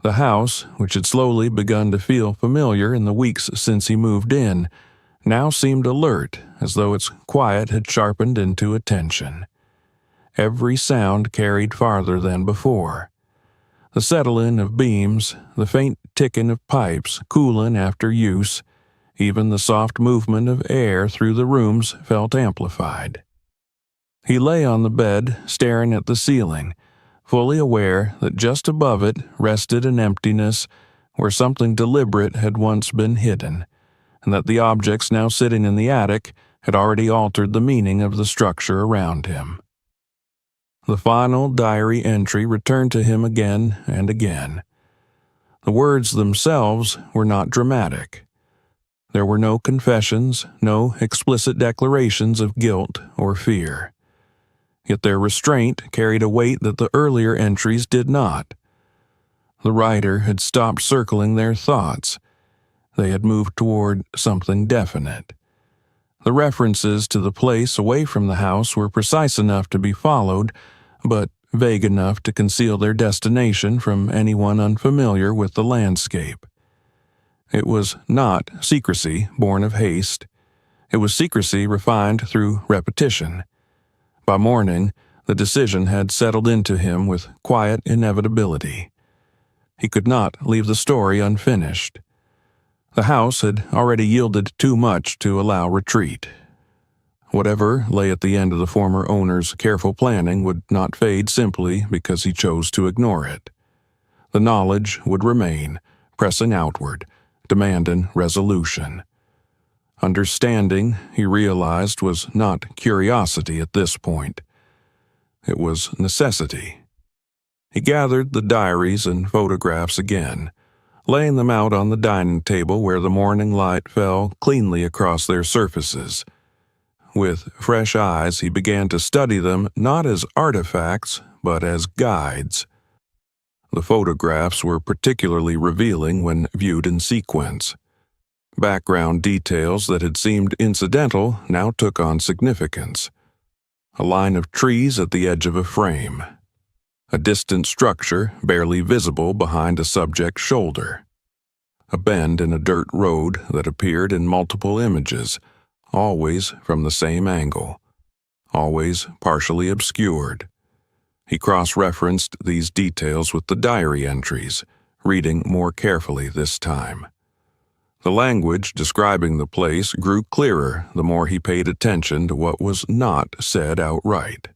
The house, which had slowly begun to feel familiar in the weeks since he moved in, now seemed alert, as though its quiet had sharpened into attention. Every sound carried farther than before. The settle-in of beams, the faint ticking of pipes cooling after use, even the soft movement of air through the rooms felt amplified. He lay on the bed, staring at the ceiling, fully aware that just above it rested an emptiness where something deliberate had once been hidden, and that the objects now sitting in the attic had already altered the meaning of the structure around him. The final diary entry returned to him again and again. The words themselves were not dramatic. There were no confessions, no explicit declarations of guilt or fear. Yet their restraint carried a weight that the earlier entries did not. The writer had stopped circling their thoughts. They had moved toward something definite. The references to the place away from the house were precise enough to be followed, but vague enough to conceal their destination from anyone unfamiliar with the landscape. It was not secrecy born of haste. It was secrecy refined through repetition. By morning, the decision had settled into him with quiet inevitability. He could not leave the story unfinished. The house had already yielded too much to allow retreat. Whatever lay at the end of the former owner's careful planning would not fade simply because he chose to ignore it. The knowledge would remain, pressing outward, demanding resolution. Understanding, he realized, was not curiosity at this point. It was necessity. He gathered the diaries and photographs again, laying them out on the dining table where the morning light fell cleanly across their surfaces. With fresh eyes, he began to study them not as artifacts, but as guides. The photographs were particularly revealing when viewed in sequence. Background details that had seemed incidental now took on significance. A line of trees at the edge of a frame. A distant structure barely visible behind a subject's shoulder. A bend in a dirt road that appeared in multiple images, always from the same angle, always partially obscured. He cross-referenced these details with the diary entries, reading more carefully this time. The language describing the place grew clearer the more he paid attention to what was not said outright.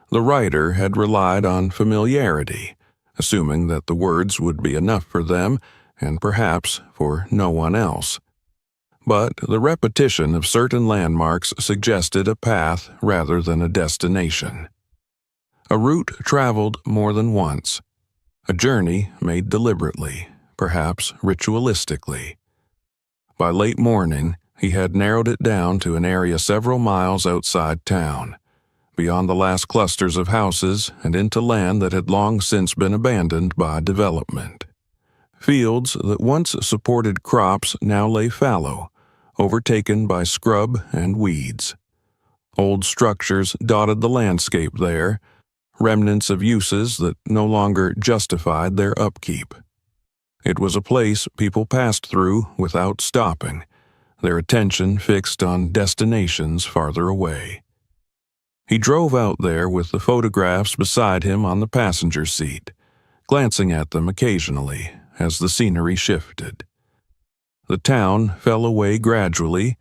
The writer had relied on familiarity, assuming that the words would be enough for them and perhaps for no one else. But the repetition of certain landmarks suggested a path rather than a destination. A route traveled more than once. A journey made deliberately, perhaps ritualistically. By late morning, he had narrowed it down to an area several miles outside town, beyond the last clusters of houses and into land that had long since been abandoned by development. Fields that once supported crops now lay fallow, overtaken by scrub and weeds. Old structures dotted the landscape there, remnants of uses that no longer justified their upkeep. It was a place people passed through without stopping, their attention fixed on destinations farther away. He drove out there with the photographs beside him on the passenger seat, glancing at them occasionally as the scenery shifted. The town fell away gradually,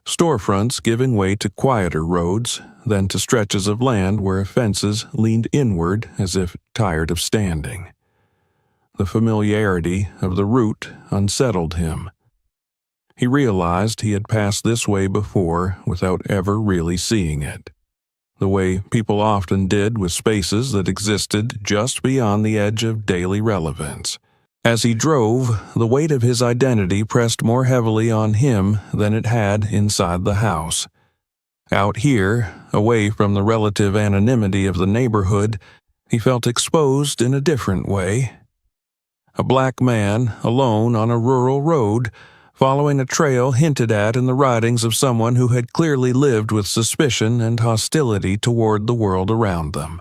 storefronts giving way to quieter roads, then to stretches of land where fences leaned inward as if tired of standing. The familiarity of the route unsettled him. He realized he had passed this way before without ever really seeing it, the way people often did with spaces that existed just beyond the edge of daily relevance. As he drove, the weight of his identity pressed more heavily on him than it had inside the house. Out here, away from the relative anonymity of the neighborhood, he felt exposed in a different way. A black man, alone on a rural road, following a trail hinted at in the writings of someone who had clearly lived with suspicion and hostility toward the world around them.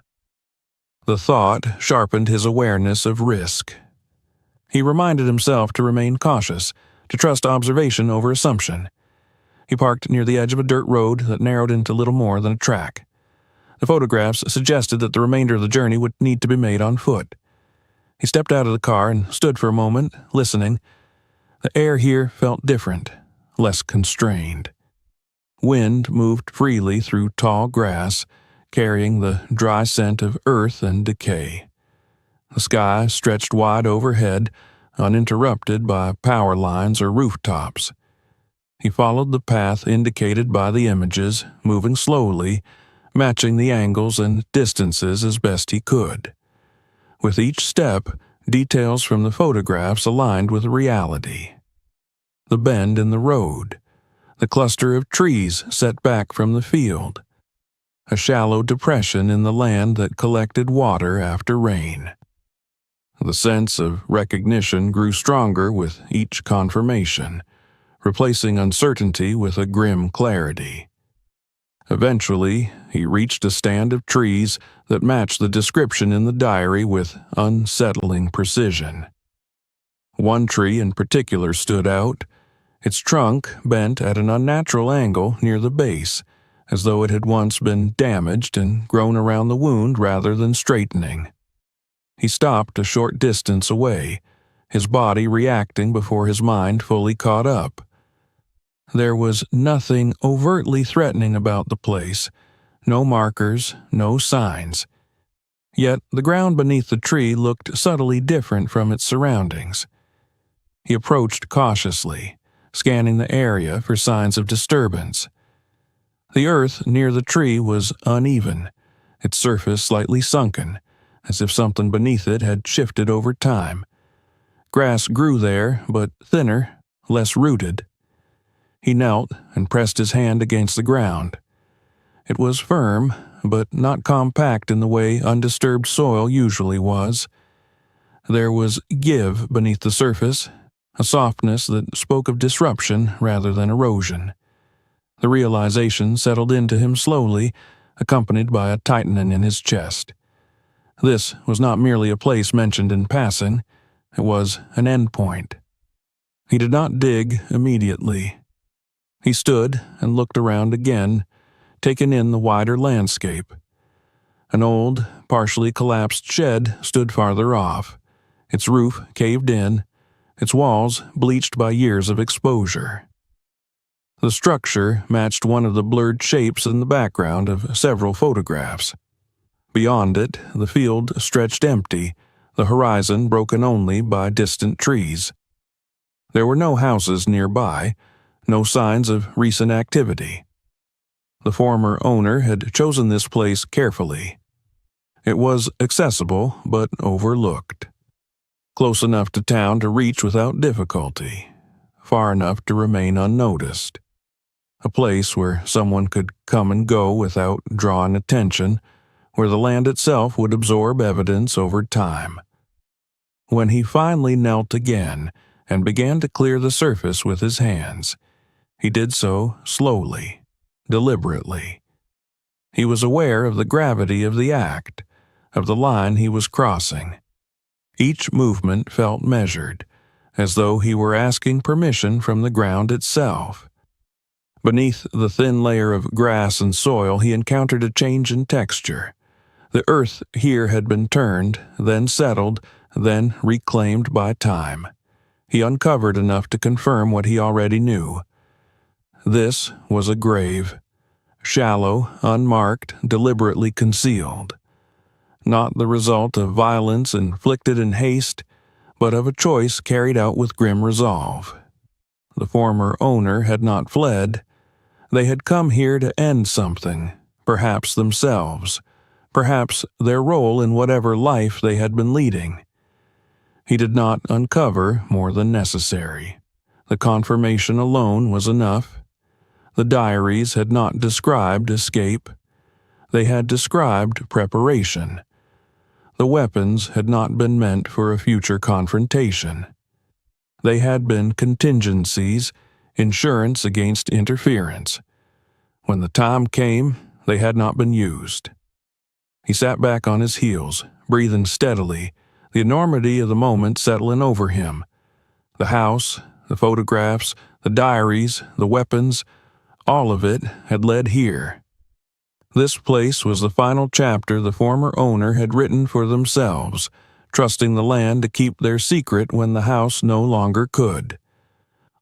The thought sharpened his awareness of risk. He reminded himself to remain cautious, to trust observation over assumption. He parked near the edge of a dirt road that narrowed into little more than a track. The photographs suggested that the remainder of the journey would need to be made on foot. He stepped out of the car and stood for a moment, listening. The air here felt different, less constrained. Wind moved freely through tall grass, carrying the dry scent of earth and decay. The sky stretched wide overhead, uninterrupted by power lines or rooftops. He followed the path indicated by the images, moving slowly, matching the angles and distances as best he could. With each step, details from the photographs aligned with reality. The bend in the road, the cluster of trees set back from the field, a shallow depression in the land that collected water after rain. The sense of recognition grew stronger with each confirmation, replacing uncertainty with a grim clarity. Eventually, he reached a stand of trees that matched the description in the diary with unsettling precision. One tree in particular stood out, its trunk bent at an unnatural angle near the base, as though it had once been damaged and grown around the wound rather than straightening. He stopped a short distance away, his body reacting before his mind fully caught up. There was nothing overtly threatening about the place, no markers, no signs. Yet the ground beneath the tree looked subtly different from its surroundings. He approached cautiously, scanning the area for signs of disturbance. The earth near the tree was uneven, its surface slightly sunken, as if something beneath it had shifted over time. Grass grew there, but thinner, less rooted. He knelt and pressed his hand against the ground. It was firm, but not compact in the way undisturbed soil usually was. There was give beneath the surface, a softness that spoke of disruption rather than erosion. The realization settled into him slowly, accompanied by a tightening in his chest. This was not merely a place mentioned in passing, it was an endpoint. He did not dig immediately. He stood and looked around again, taking in the wider landscape. An old, partially collapsed shed stood farther off, its roof caved in, its walls bleached by years of exposure. The structure matched one of the blurred shapes in the background of several photographs. Beyond it, the field stretched empty, the horizon broken only by distant trees. There were no houses nearby, no signs of recent activity. The former owner had chosen this place carefully. It was accessible, but overlooked. Close enough to town to reach without difficulty, far enough to remain unnoticed. A place where someone could come and go without drawing attention, where the land itself would absorb evidence over time. When he finally knelt again and began to clear the surface with his hands, he did so slowly, deliberately. He was aware of the gravity of the act, of the line he was crossing. Each movement felt measured, as though he were asking permission from the ground itself. Beneath the thin layer of grass and soil, he encountered a change in texture. The earth here had been turned, then settled, then reclaimed by time. He uncovered enough to confirm what he already knew. This was a grave. Shallow, unmarked, deliberately concealed. Not the result of violence inflicted in haste, but of a choice carried out with grim resolve. The former owner had not fled. They had come here to end something, perhaps themselves, perhaps their role in whatever life they had been leading. He did not uncover more than necessary. The confirmation alone was enough. The diaries had not described escape. They had described preparation. The weapons had not been meant for a future confrontation. They had been contingencies, insurance against interference. When the time came, they had not been used. He sat back on his heels, breathing steadily, the enormity of the moment settling over him. The house, the photographs, the diaries, the weapons, all of it had led here. This place was the final chapter the former owner had written for themselves, trusting the land to keep their secret when the house no longer could.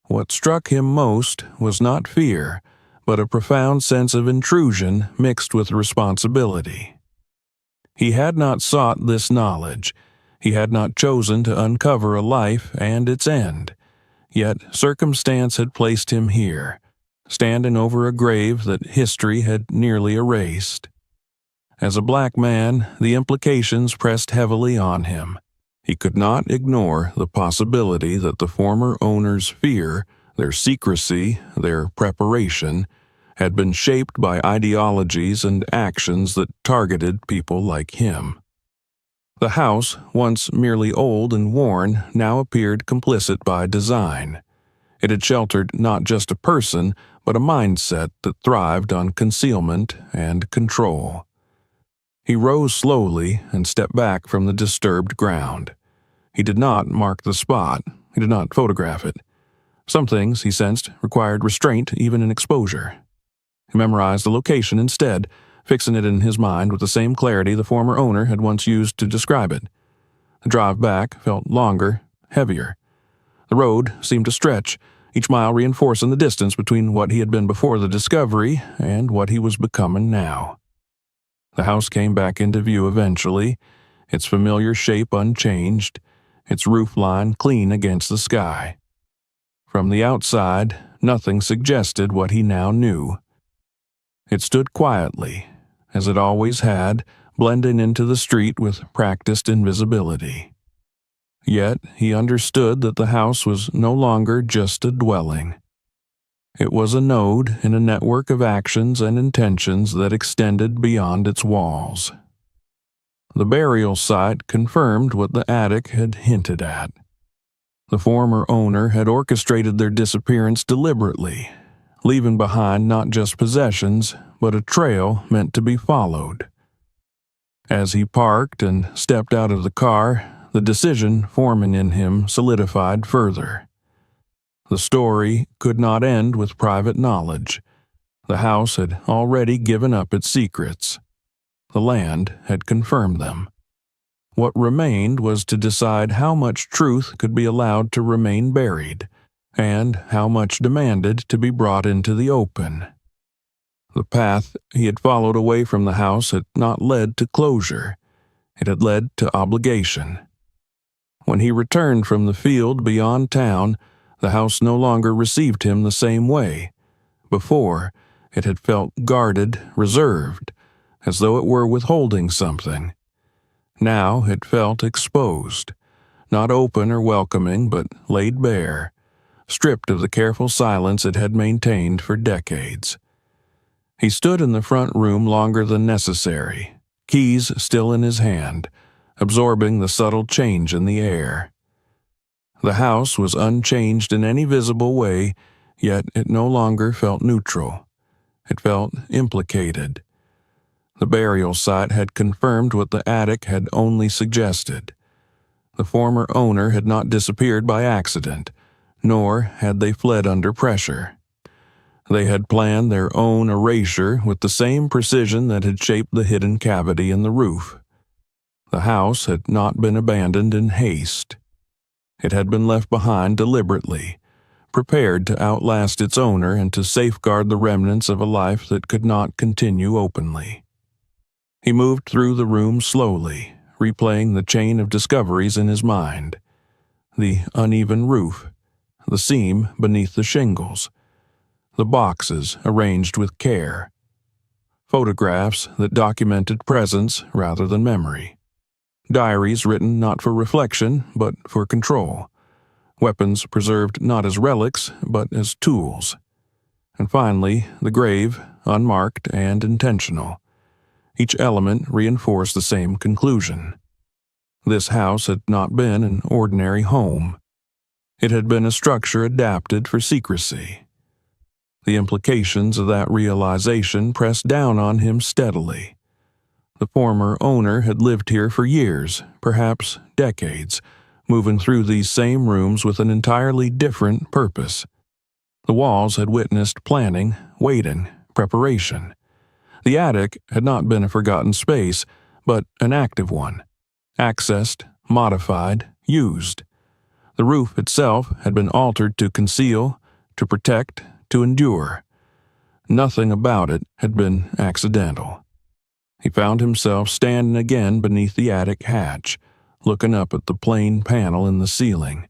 What struck him most was not fear, but a profound sense of intrusion mixed with responsibility. He had not sought this knowledge. He had not chosen to uncover a life and its end. Yet circumstance had placed him here, standing over a grave that history had nearly erased. As a black man, the implications pressed heavily on him. He could not ignore the possibility that the former owner's fear, their secrecy, their preparation, had been shaped by ideologies and actions that targeted people like him. The house, once merely old and worn, now appeared complicit by design. It had sheltered not just a person, but a mindset that thrived on concealment and control. He rose slowly and stepped back from the disturbed ground. He did not mark the spot. He did not photograph it. Some things, he sensed, required restraint even in exposure. He memorized the location instead, fixing it in his mind with the same clarity the former owner had once used to describe it. The drive back felt longer, heavier. The road seemed to stretch, each mile reinforcing the distance between what he had been before the discovery and what he was becoming now. The house came back into view eventually, its familiar shape unchanged, its roof line clean against the sky. From the outside, nothing suggested what he now knew. It stood quietly, as it always had, blending into the street with practiced invisibility. Yet he understood that the house was no longer just a dwelling. It was a node in a network of actions and intentions that extended beyond its walls. The burial site confirmed what the attic had hinted at. The former owner had orchestrated their disappearance deliberately, leaving behind not just possessions, but a trail meant to be followed. As he parked and stepped out of the car, the decision forming in him solidified further. The story could not end with private knowledge. The house had already given up its secrets. The land had confirmed them. What remained was to decide how much truth could be allowed to remain buried, and how much demanded to be brought into the open. The path he had followed away from the house had not led to closure. It had led to obligation. When he returned from the field beyond town, the house no longer received him the same way. Before, it had felt guarded, reserved, as though it were withholding something. Now it felt exposed, not open or welcoming, but laid bare, stripped of the careful silence it had maintained for decades. He stood in the front room longer than necessary, keys still in his hand, absorbing the subtle change in the air. The house was unchanged in any visible way, yet it no longer felt neutral. It felt implicated. The burial site had confirmed what the attic had only suggested. The former owner had not disappeared by accident, nor had they fled under pressure. They had planned their own erasure with the same precision that had shaped the hidden cavity in the roof. The house had not been abandoned in haste. It had been left behind deliberately, prepared to outlast its owner and to safeguard the remnants of a life that could not continue openly. He moved through the room slowly, replaying the chain of discoveries in his mind. The uneven roof, the seam beneath the shingles, the boxes arranged with care, photographs that documented presence rather than memory, diaries written not for reflection but for control, weapons preserved not as relics but as tools, and finally the grave, unmarked and intentional. Each element reinforced the same conclusion. This house had not been an ordinary home. It had been a structure adapted for secrecy. The implications of that realization pressed down on him steadily. The former owner had lived here for years, perhaps decades, moving through these same rooms with an entirely different purpose. The walls had witnessed planning, waiting, preparation. The attic had not been a forgotten space, but an active one, accessed, modified, used. The roof itself had been altered to conceal, to protect, to endure. Nothing about it had been accidental. He found himself standing again beneath the attic hatch, looking up at the plain panel in the ceiling.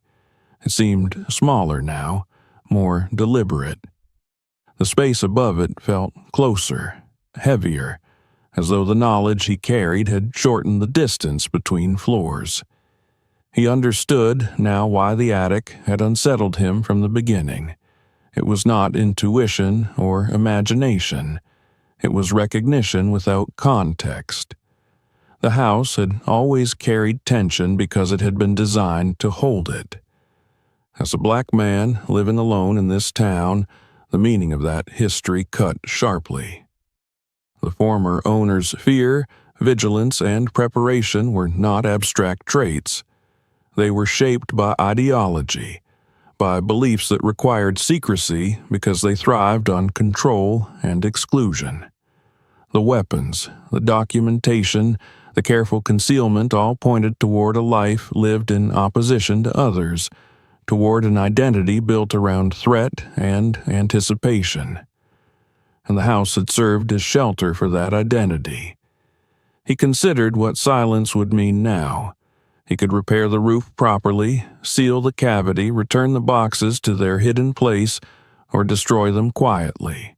It seemed smaller now, more deliberate. The space above it felt closer, heavier, as though the knowledge he carried had shortened the distance between floors. He understood now why the attic had unsettled him from the beginning. It was not intuition or imagination. It was recognition without context. The house had always carried tension because it had been designed to hold it. As a black man living alone in this town, the meaning of that history cut sharply. The former owner's fear, vigilance, and preparation were not abstract traits. They were shaped by ideology, by beliefs that required secrecy because they thrived on control and exclusion. The weapons, the documentation, the careful concealment all pointed toward a life lived in opposition to others, toward an identity built around threat and anticipation. And the house had served as shelter for that identity. He considered what silence would mean now. He could repair the roof properly, seal the cavity, return the boxes to their hidden place, or destroy them quietly.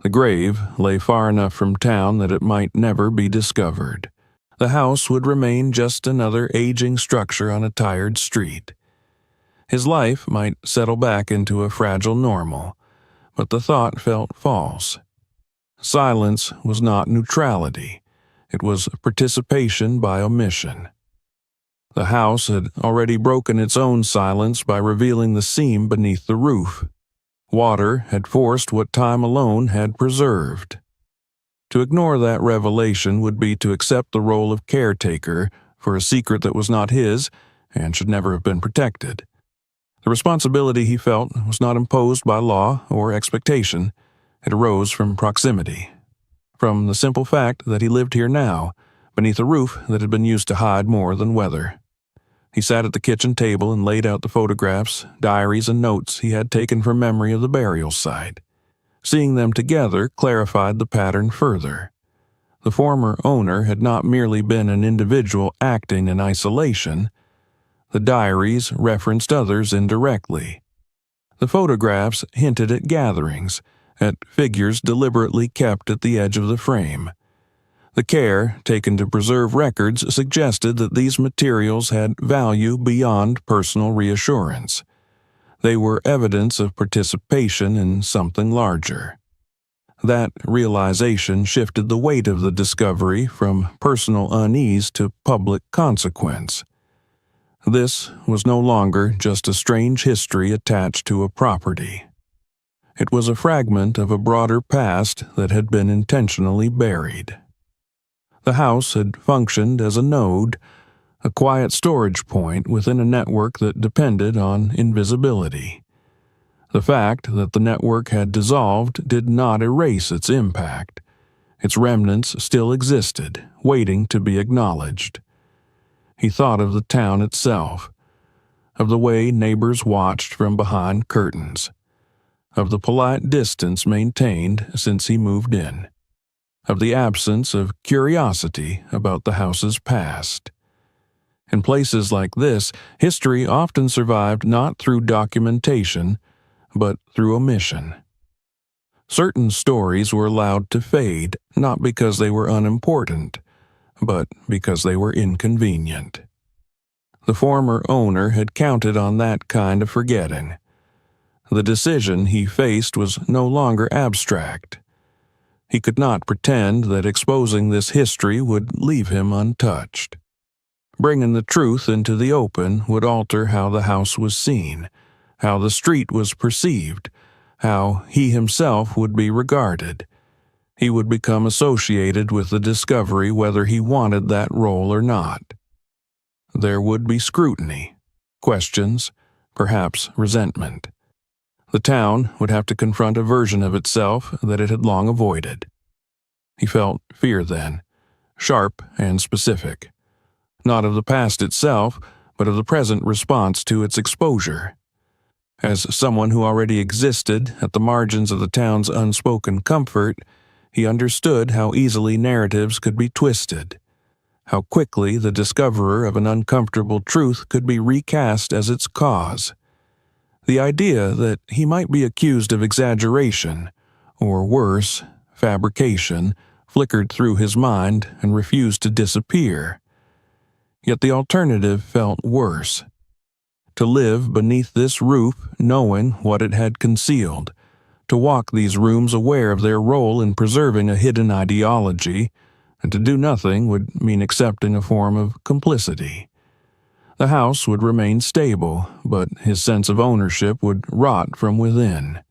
The grave lay far enough from town that it might never be discovered. The house would remain just another aging structure on a tired street. His life might settle back into a fragile normal, but the thought felt false. Silence was not neutrality. It was participation by omission. The house had already broken its own silence by revealing the seam beneath the roof. Water had forced what time alone had preserved. To ignore that revelation would be to accept the role of caretaker for a secret that was not his and should never have been protected. The responsibility, he felt, was not imposed by law or expectation. It arose from proximity, from the simple fact that he lived here now, beneath a roof that had been used to hide more than weather. He sat at the kitchen table and laid out the photographs, diaries, and notes he had taken from memory of the burial site. Seeing them together clarified the pattern further. The former owner had not merely been an individual acting in isolation. The diaries referenced others indirectly. The photographs hinted at gatherings, at figures deliberately kept at the edge of the frame. The care taken to preserve records suggested that these materials had value beyond personal reassurance. They were evidence of participation in something larger. That realization shifted the weight of the discovery from personal unease to public consequence. This was no longer just a strange history attached to a property. It was a fragment of a broader past that had been intentionally buried. The house had functioned as a node, a quiet storage point within a network that depended on invisibility. The fact that the network had dissolved did not erase its impact. Its remnants still existed, waiting to be acknowledged. He thought of the town itself, of the way neighbors watched from behind curtains, of the polite distance maintained since he moved in, of the absence of curiosity about the house's past. In places like this, history often survived not through documentation, but through omission. Certain stories were allowed to fade, not because they were unimportant, but because they were inconvenient. The former owner had counted on that kind of forgetting. The decision he faced was no longer abstract. He could not pretend that exposing this history would leave him untouched. Bringing the truth into the open would alter how the house was seen, how the street was perceived, how he himself would be regarded. He would become associated with the discovery whether he wanted that role or not. There would be scrutiny, questions, perhaps resentment. The town would have to confront a version of itself that it had long avoided. He felt fear then, sharp and specific, not of the past itself, but of the present response to its exposure. As someone who already existed at the margins of the town's unspoken comfort, he understood how easily narratives could be twisted, how quickly the discoverer of an uncomfortable truth could be recast as its cause. The idea that he might be accused of exaggeration, or worse, fabrication, flickered through his mind and refused to disappear. Yet the alternative felt worse. To live beneath this roof knowing what it had concealed, to walk these rooms aware of their role in preserving a hidden ideology, and to do nothing would mean accepting a form of complicity. The house would remain stable, but his sense of ownership would rot from within.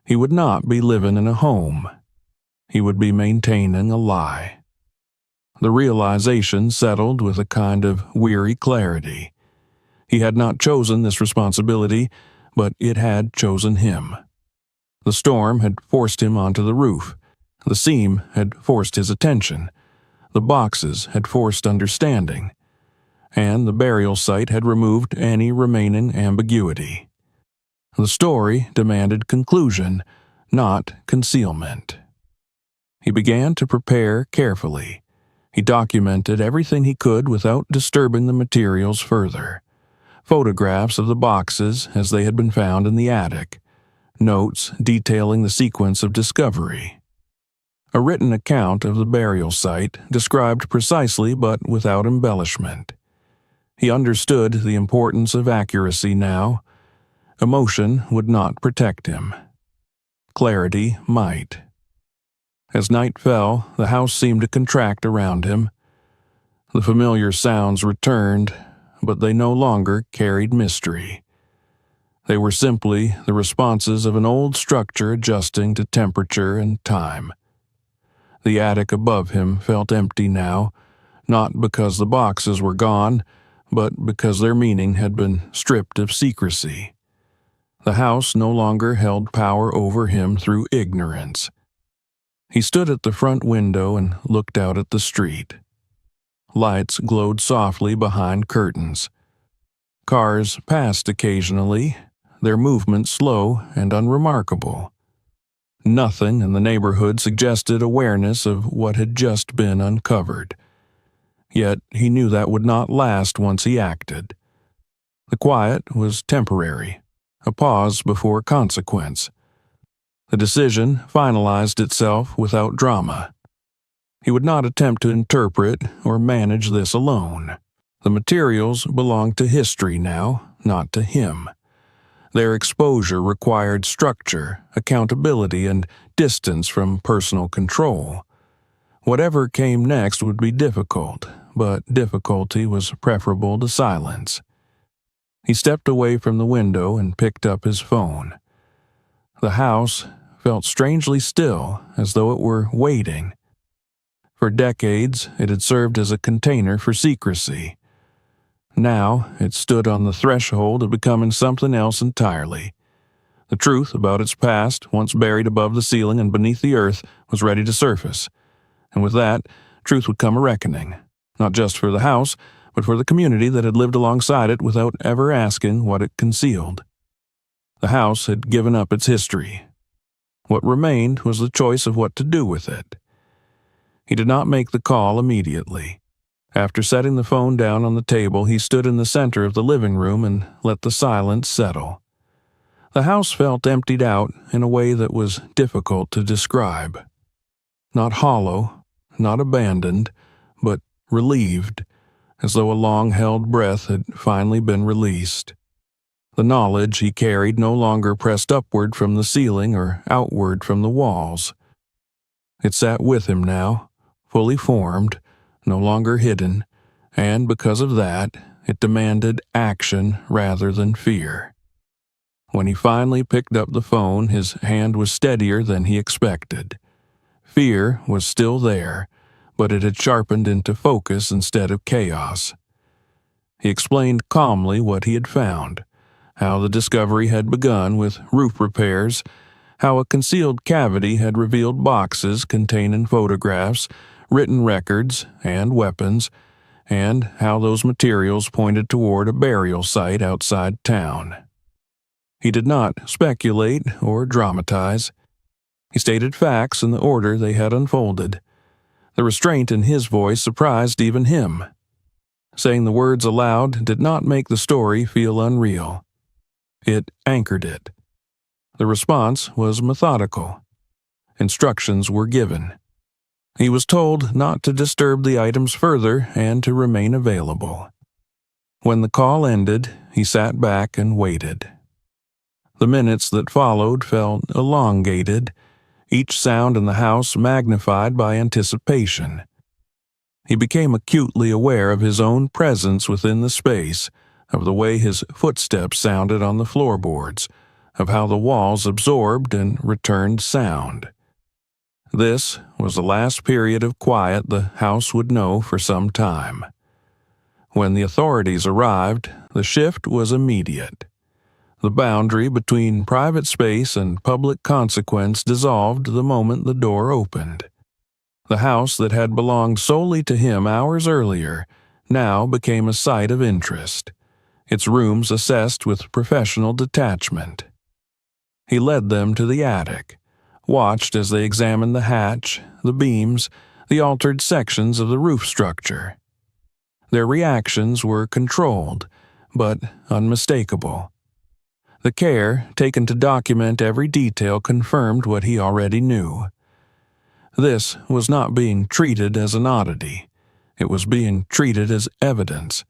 He would not be living in a home. He would be maintaining a lie. The realization settled with a kind of weary clarity. He had not chosen this responsibility, but it had chosen him. The storm had forced him onto the roof. The seam had forced his attention. The boxes had forced understanding. And the burial site had removed any remaining ambiguity. The story demanded conclusion, not concealment. He began to prepare carefully. He documented everything he could without disturbing the materials further. Photographs of the boxes as they had been found in the attic. Notes detailing the sequence of discovery. A written account of the burial site, described precisely but without embellishment. He understood the importance of accuracy now. Emotion would not protect him. Clarity might. As night fell, the house seemed to contract around him. The familiar sounds returned, but they no longer carried mystery. They were simply the responses of an old structure adjusting to temperature and time. The attic above him felt empty now, not because the boxes were gone, but because their meaning had been stripped of secrecy. The house no longer held power over him through ignorance. He stood at the front window and looked out at the street. Lights glowed softly behind curtains. Cars passed occasionally, their movement slow and unremarkable. Nothing in the neighborhood suggested awareness of what had just been uncovered. Yet he knew that would not last once he acted. The quiet was temporary, a pause before consequence. The decision finalized itself without drama. He would not attempt to interpret or manage this alone. The materials belonged to history now, not to him. Their exposure required structure, accountability, and distance from personal control. Whatever came next would be difficult, but difficulty was preferable to silence. He stepped away from the window and picked up his phone. The house felt strangely still, as though it were waiting. For decades, it had served as a container for secrecy. Now, it stood on the threshold of becoming something else entirely. The truth about its past, once buried above the ceiling and beneath the earth, was ready to surface. And with that, truth would come a reckoning, not just for the house, but for the community that had lived alongside it without ever asking what it concealed. The house had given up its history. What remained was the choice of what to do with it. He did not make the call immediately. After setting the phone down on the table, he stood in the center of the living room and let the silence settle. The house felt emptied out in a way that was difficult to describe. Not hollow, not abandoned, but relieved, as though a long-held breath had finally been released. The knowledge he carried no longer pressed upward from the ceiling or outward from the walls. It sat with him now, fully formed, no longer hidden, and because of that, it demanded action rather than fear. When he finally picked up the phone, his hand was steadier than he expected. Fear was still there, but it had sharpened into focus instead of chaos. He explained calmly what he had found, how the discovery had begun with roof repairs, how a concealed cavity had revealed boxes containing photographs, written records, and weapons, and how those materials pointed toward a burial site outside town. He did not speculate or dramatize. He stated facts in the order they had unfolded. The restraint in his voice surprised even him. Saying the words aloud did not make the story feel unreal. It anchored it. The response was methodical. Instructions were given. He was told not to disturb the items further and to remain available. When the call ended, he sat back and waited. The minutes that followed felt elongated, each sound in the house magnified by anticipation. He became acutely aware of his own presence within the space, of the way his footsteps sounded on the floorboards, of how the walls absorbed and returned sound. This was the last period of quiet the house would know for some time. When the authorities arrived, the shift was immediate. The boundary between private space and public consequence dissolved the moment the door opened. The house that had belonged solely to him hours earlier now became a site of interest, its rooms assessed with professional detachment. He led them to the attic, watched as they examined the hatch, the beams, the altered sections of the roof structure. Their reactions were controlled, but unmistakable. The care taken to document every detail confirmed what he already knew. This was not being treated as an oddity. It was being treated as evidence.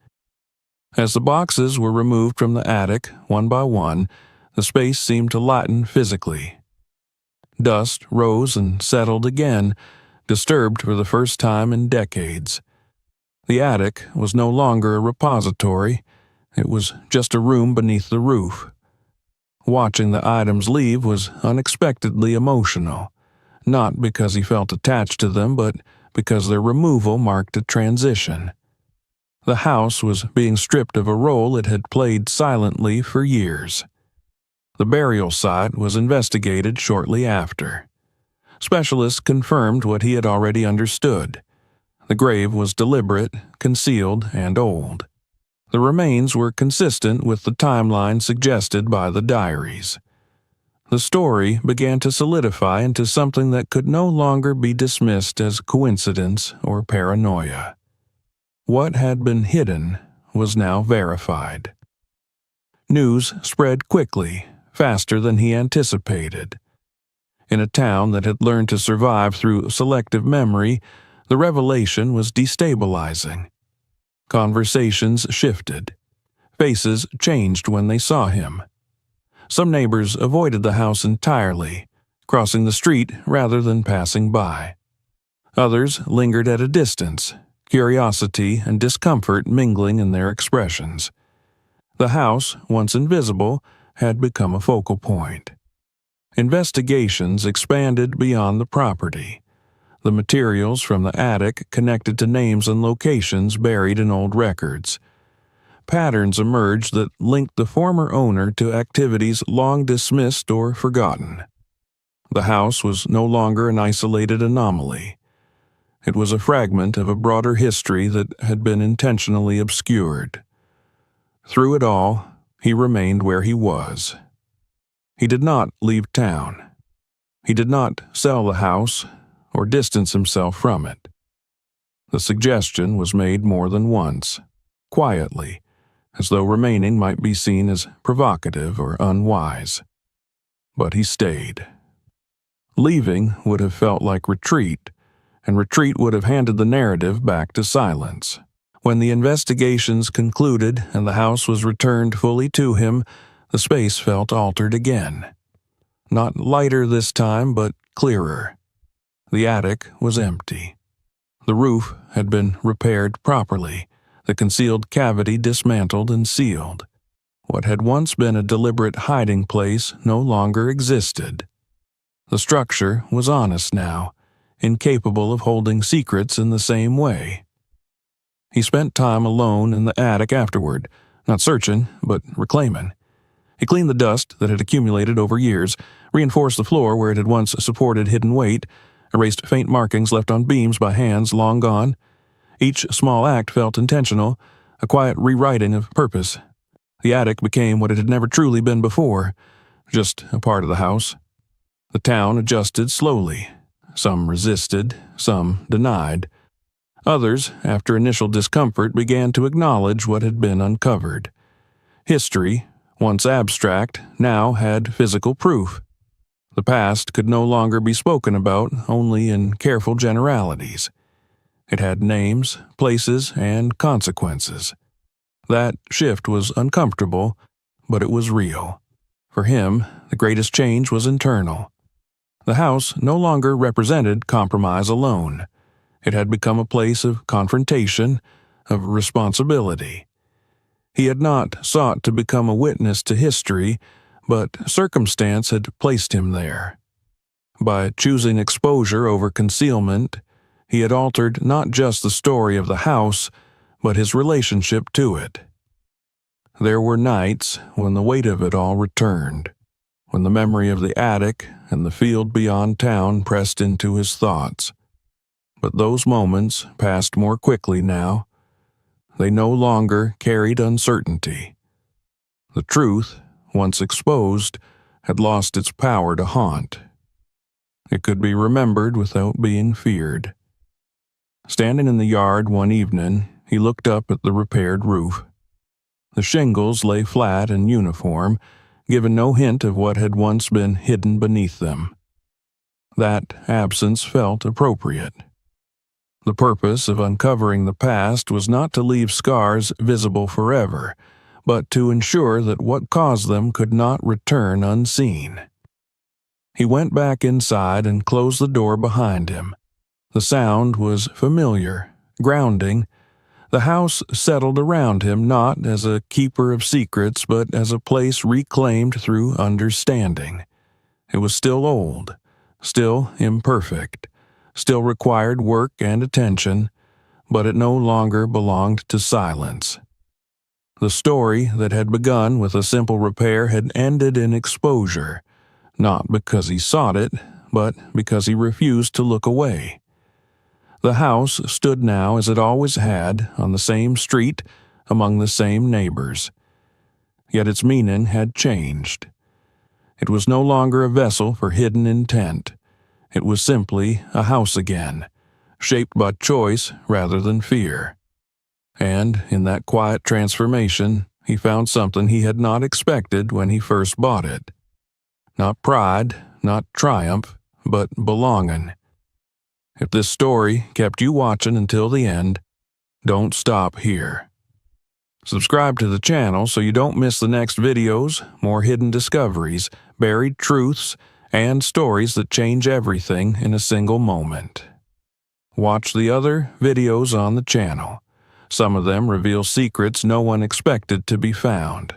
As the boxes were removed from the attic, one by one, the space seemed to lighten physically. Dust rose and settled again, disturbed for the first time in decades. The attic was no longer a repository. It was just a room beneath the roof. Watching the items leave was unexpectedly emotional, not because he felt attached to them, but because their removal marked a transition. The house was being stripped of a role it had played silently for years. The burial site was investigated shortly after. Specialists confirmed what he had already understood. The grave was deliberate, concealed, and old. The remains were consistent with the timeline suggested by the diaries. The story began to solidify into something that could no longer be dismissed as coincidence or paranoia. What had been hidden was now verified. News spread quickly, faster than he anticipated. In a town that had learned to survive through selective memory, the revelation was destabilizing. Conversations shifted. Faces changed when they saw him. Some neighbors avoided the house entirely, crossing the street rather than passing by. Others lingered at a distance, curiosity and discomfort mingling in their expressions. The house, once invisible, had become a focal point. Investigations expanded beyond the property. The materials from the attic connected to names and locations buried in old records. Patterns emerged that linked the former owner to activities long dismissed or forgotten. The house was no longer an isolated anomaly. It was a fragment of a broader history that had been intentionally obscured. Through it all, he remained where he was. He did not leave town. He did not sell the house or distance himself from it. The suggestion was made more than once, quietly, as though remaining might be seen as provocative or unwise. But he stayed. Leaving would have felt like retreat, and retreat would have handed the narrative back to silence. When the investigations concluded and the house was returned fully to him, the space felt altered again. Not lighter this time, but clearer. The attic was empty. The roof had been repaired properly, the concealed cavity dismantled and sealed. What had once been a deliberate hiding place no longer existed. The structure was honest now, incapable of holding secrets in the same way. He spent time alone in the attic afterward, not searching, but reclaiming. He cleaned the dust that had accumulated over years, reinforced the floor where it had once supported hidden weight, erased faint markings left on beams by hands long gone. Each small act felt intentional, a quiet rewriting of purpose. The attic became what it had never truly been before, just a part of the house. The town adjusted slowly. Some resisted, some denied. Others, after initial discomfort, began to acknowledge what had been uncovered. History, once abstract, now had physical proof. The past could no longer be spoken about only in careful generalities. It had names, places, and consequences. That shift was uncomfortable, but it was real. For him, the greatest change was internal. The house no longer represented compromise alone. It had become a place of confrontation, of responsibility. He had not sought to become a witness to history, but circumstance had placed him there. By choosing exposure over concealment, he had altered not just the story of the house, but his relationship to it. There were nights when the weight of it all returned, when the memory of the attic and the field beyond town pressed into his thoughts. But those moments passed more quickly now. They no longer carried uncertainty. The truth, once exposed, had lost its power to haunt. It could be remembered without being feared. Standing in the yard one evening, he looked up at the repaired roof. The shingles lay flat and uniform, giving no hint of what had once been hidden beneath them. That absence felt appropriate. The purpose of uncovering the past was not to leave scars visible forever, but to ensure that what caused them could not return unseen. He went back inside and closed the door behind him. The sound was familiar, grounding. The house settled around him not as a keeper of secrets, but as a place reclaimed through understanding. It was still old, still imperfect, still required work and attention, but it no longer belonged to silence. The story that had begun with a simple repair had ended in exposure, not because he sought it, but because he refused to look away. The house stood now as it always had, on the same street, among the same neighbors. Yet its meaning had changed. It was no longer a vessel for hidden intent. It was simply a house again, shaped by choice rather than fear. And in that quiet transformation, he found something he had not expected when he first bought it. Not pride, not triumph, but belonging. If this story kept you watching until the end, don't stop here. Subscribe to the channel so you don't miss the next videos, more hidden discoveries, buried truths, and stories that change everything in a single moment. Watch the other videos on the channel. Some of them reveal secrets no one expected to be found.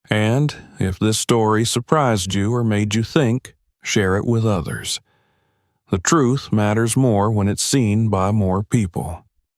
And if this story surprised you or made you think, share it with others. The truth matters more when it's seen by more people.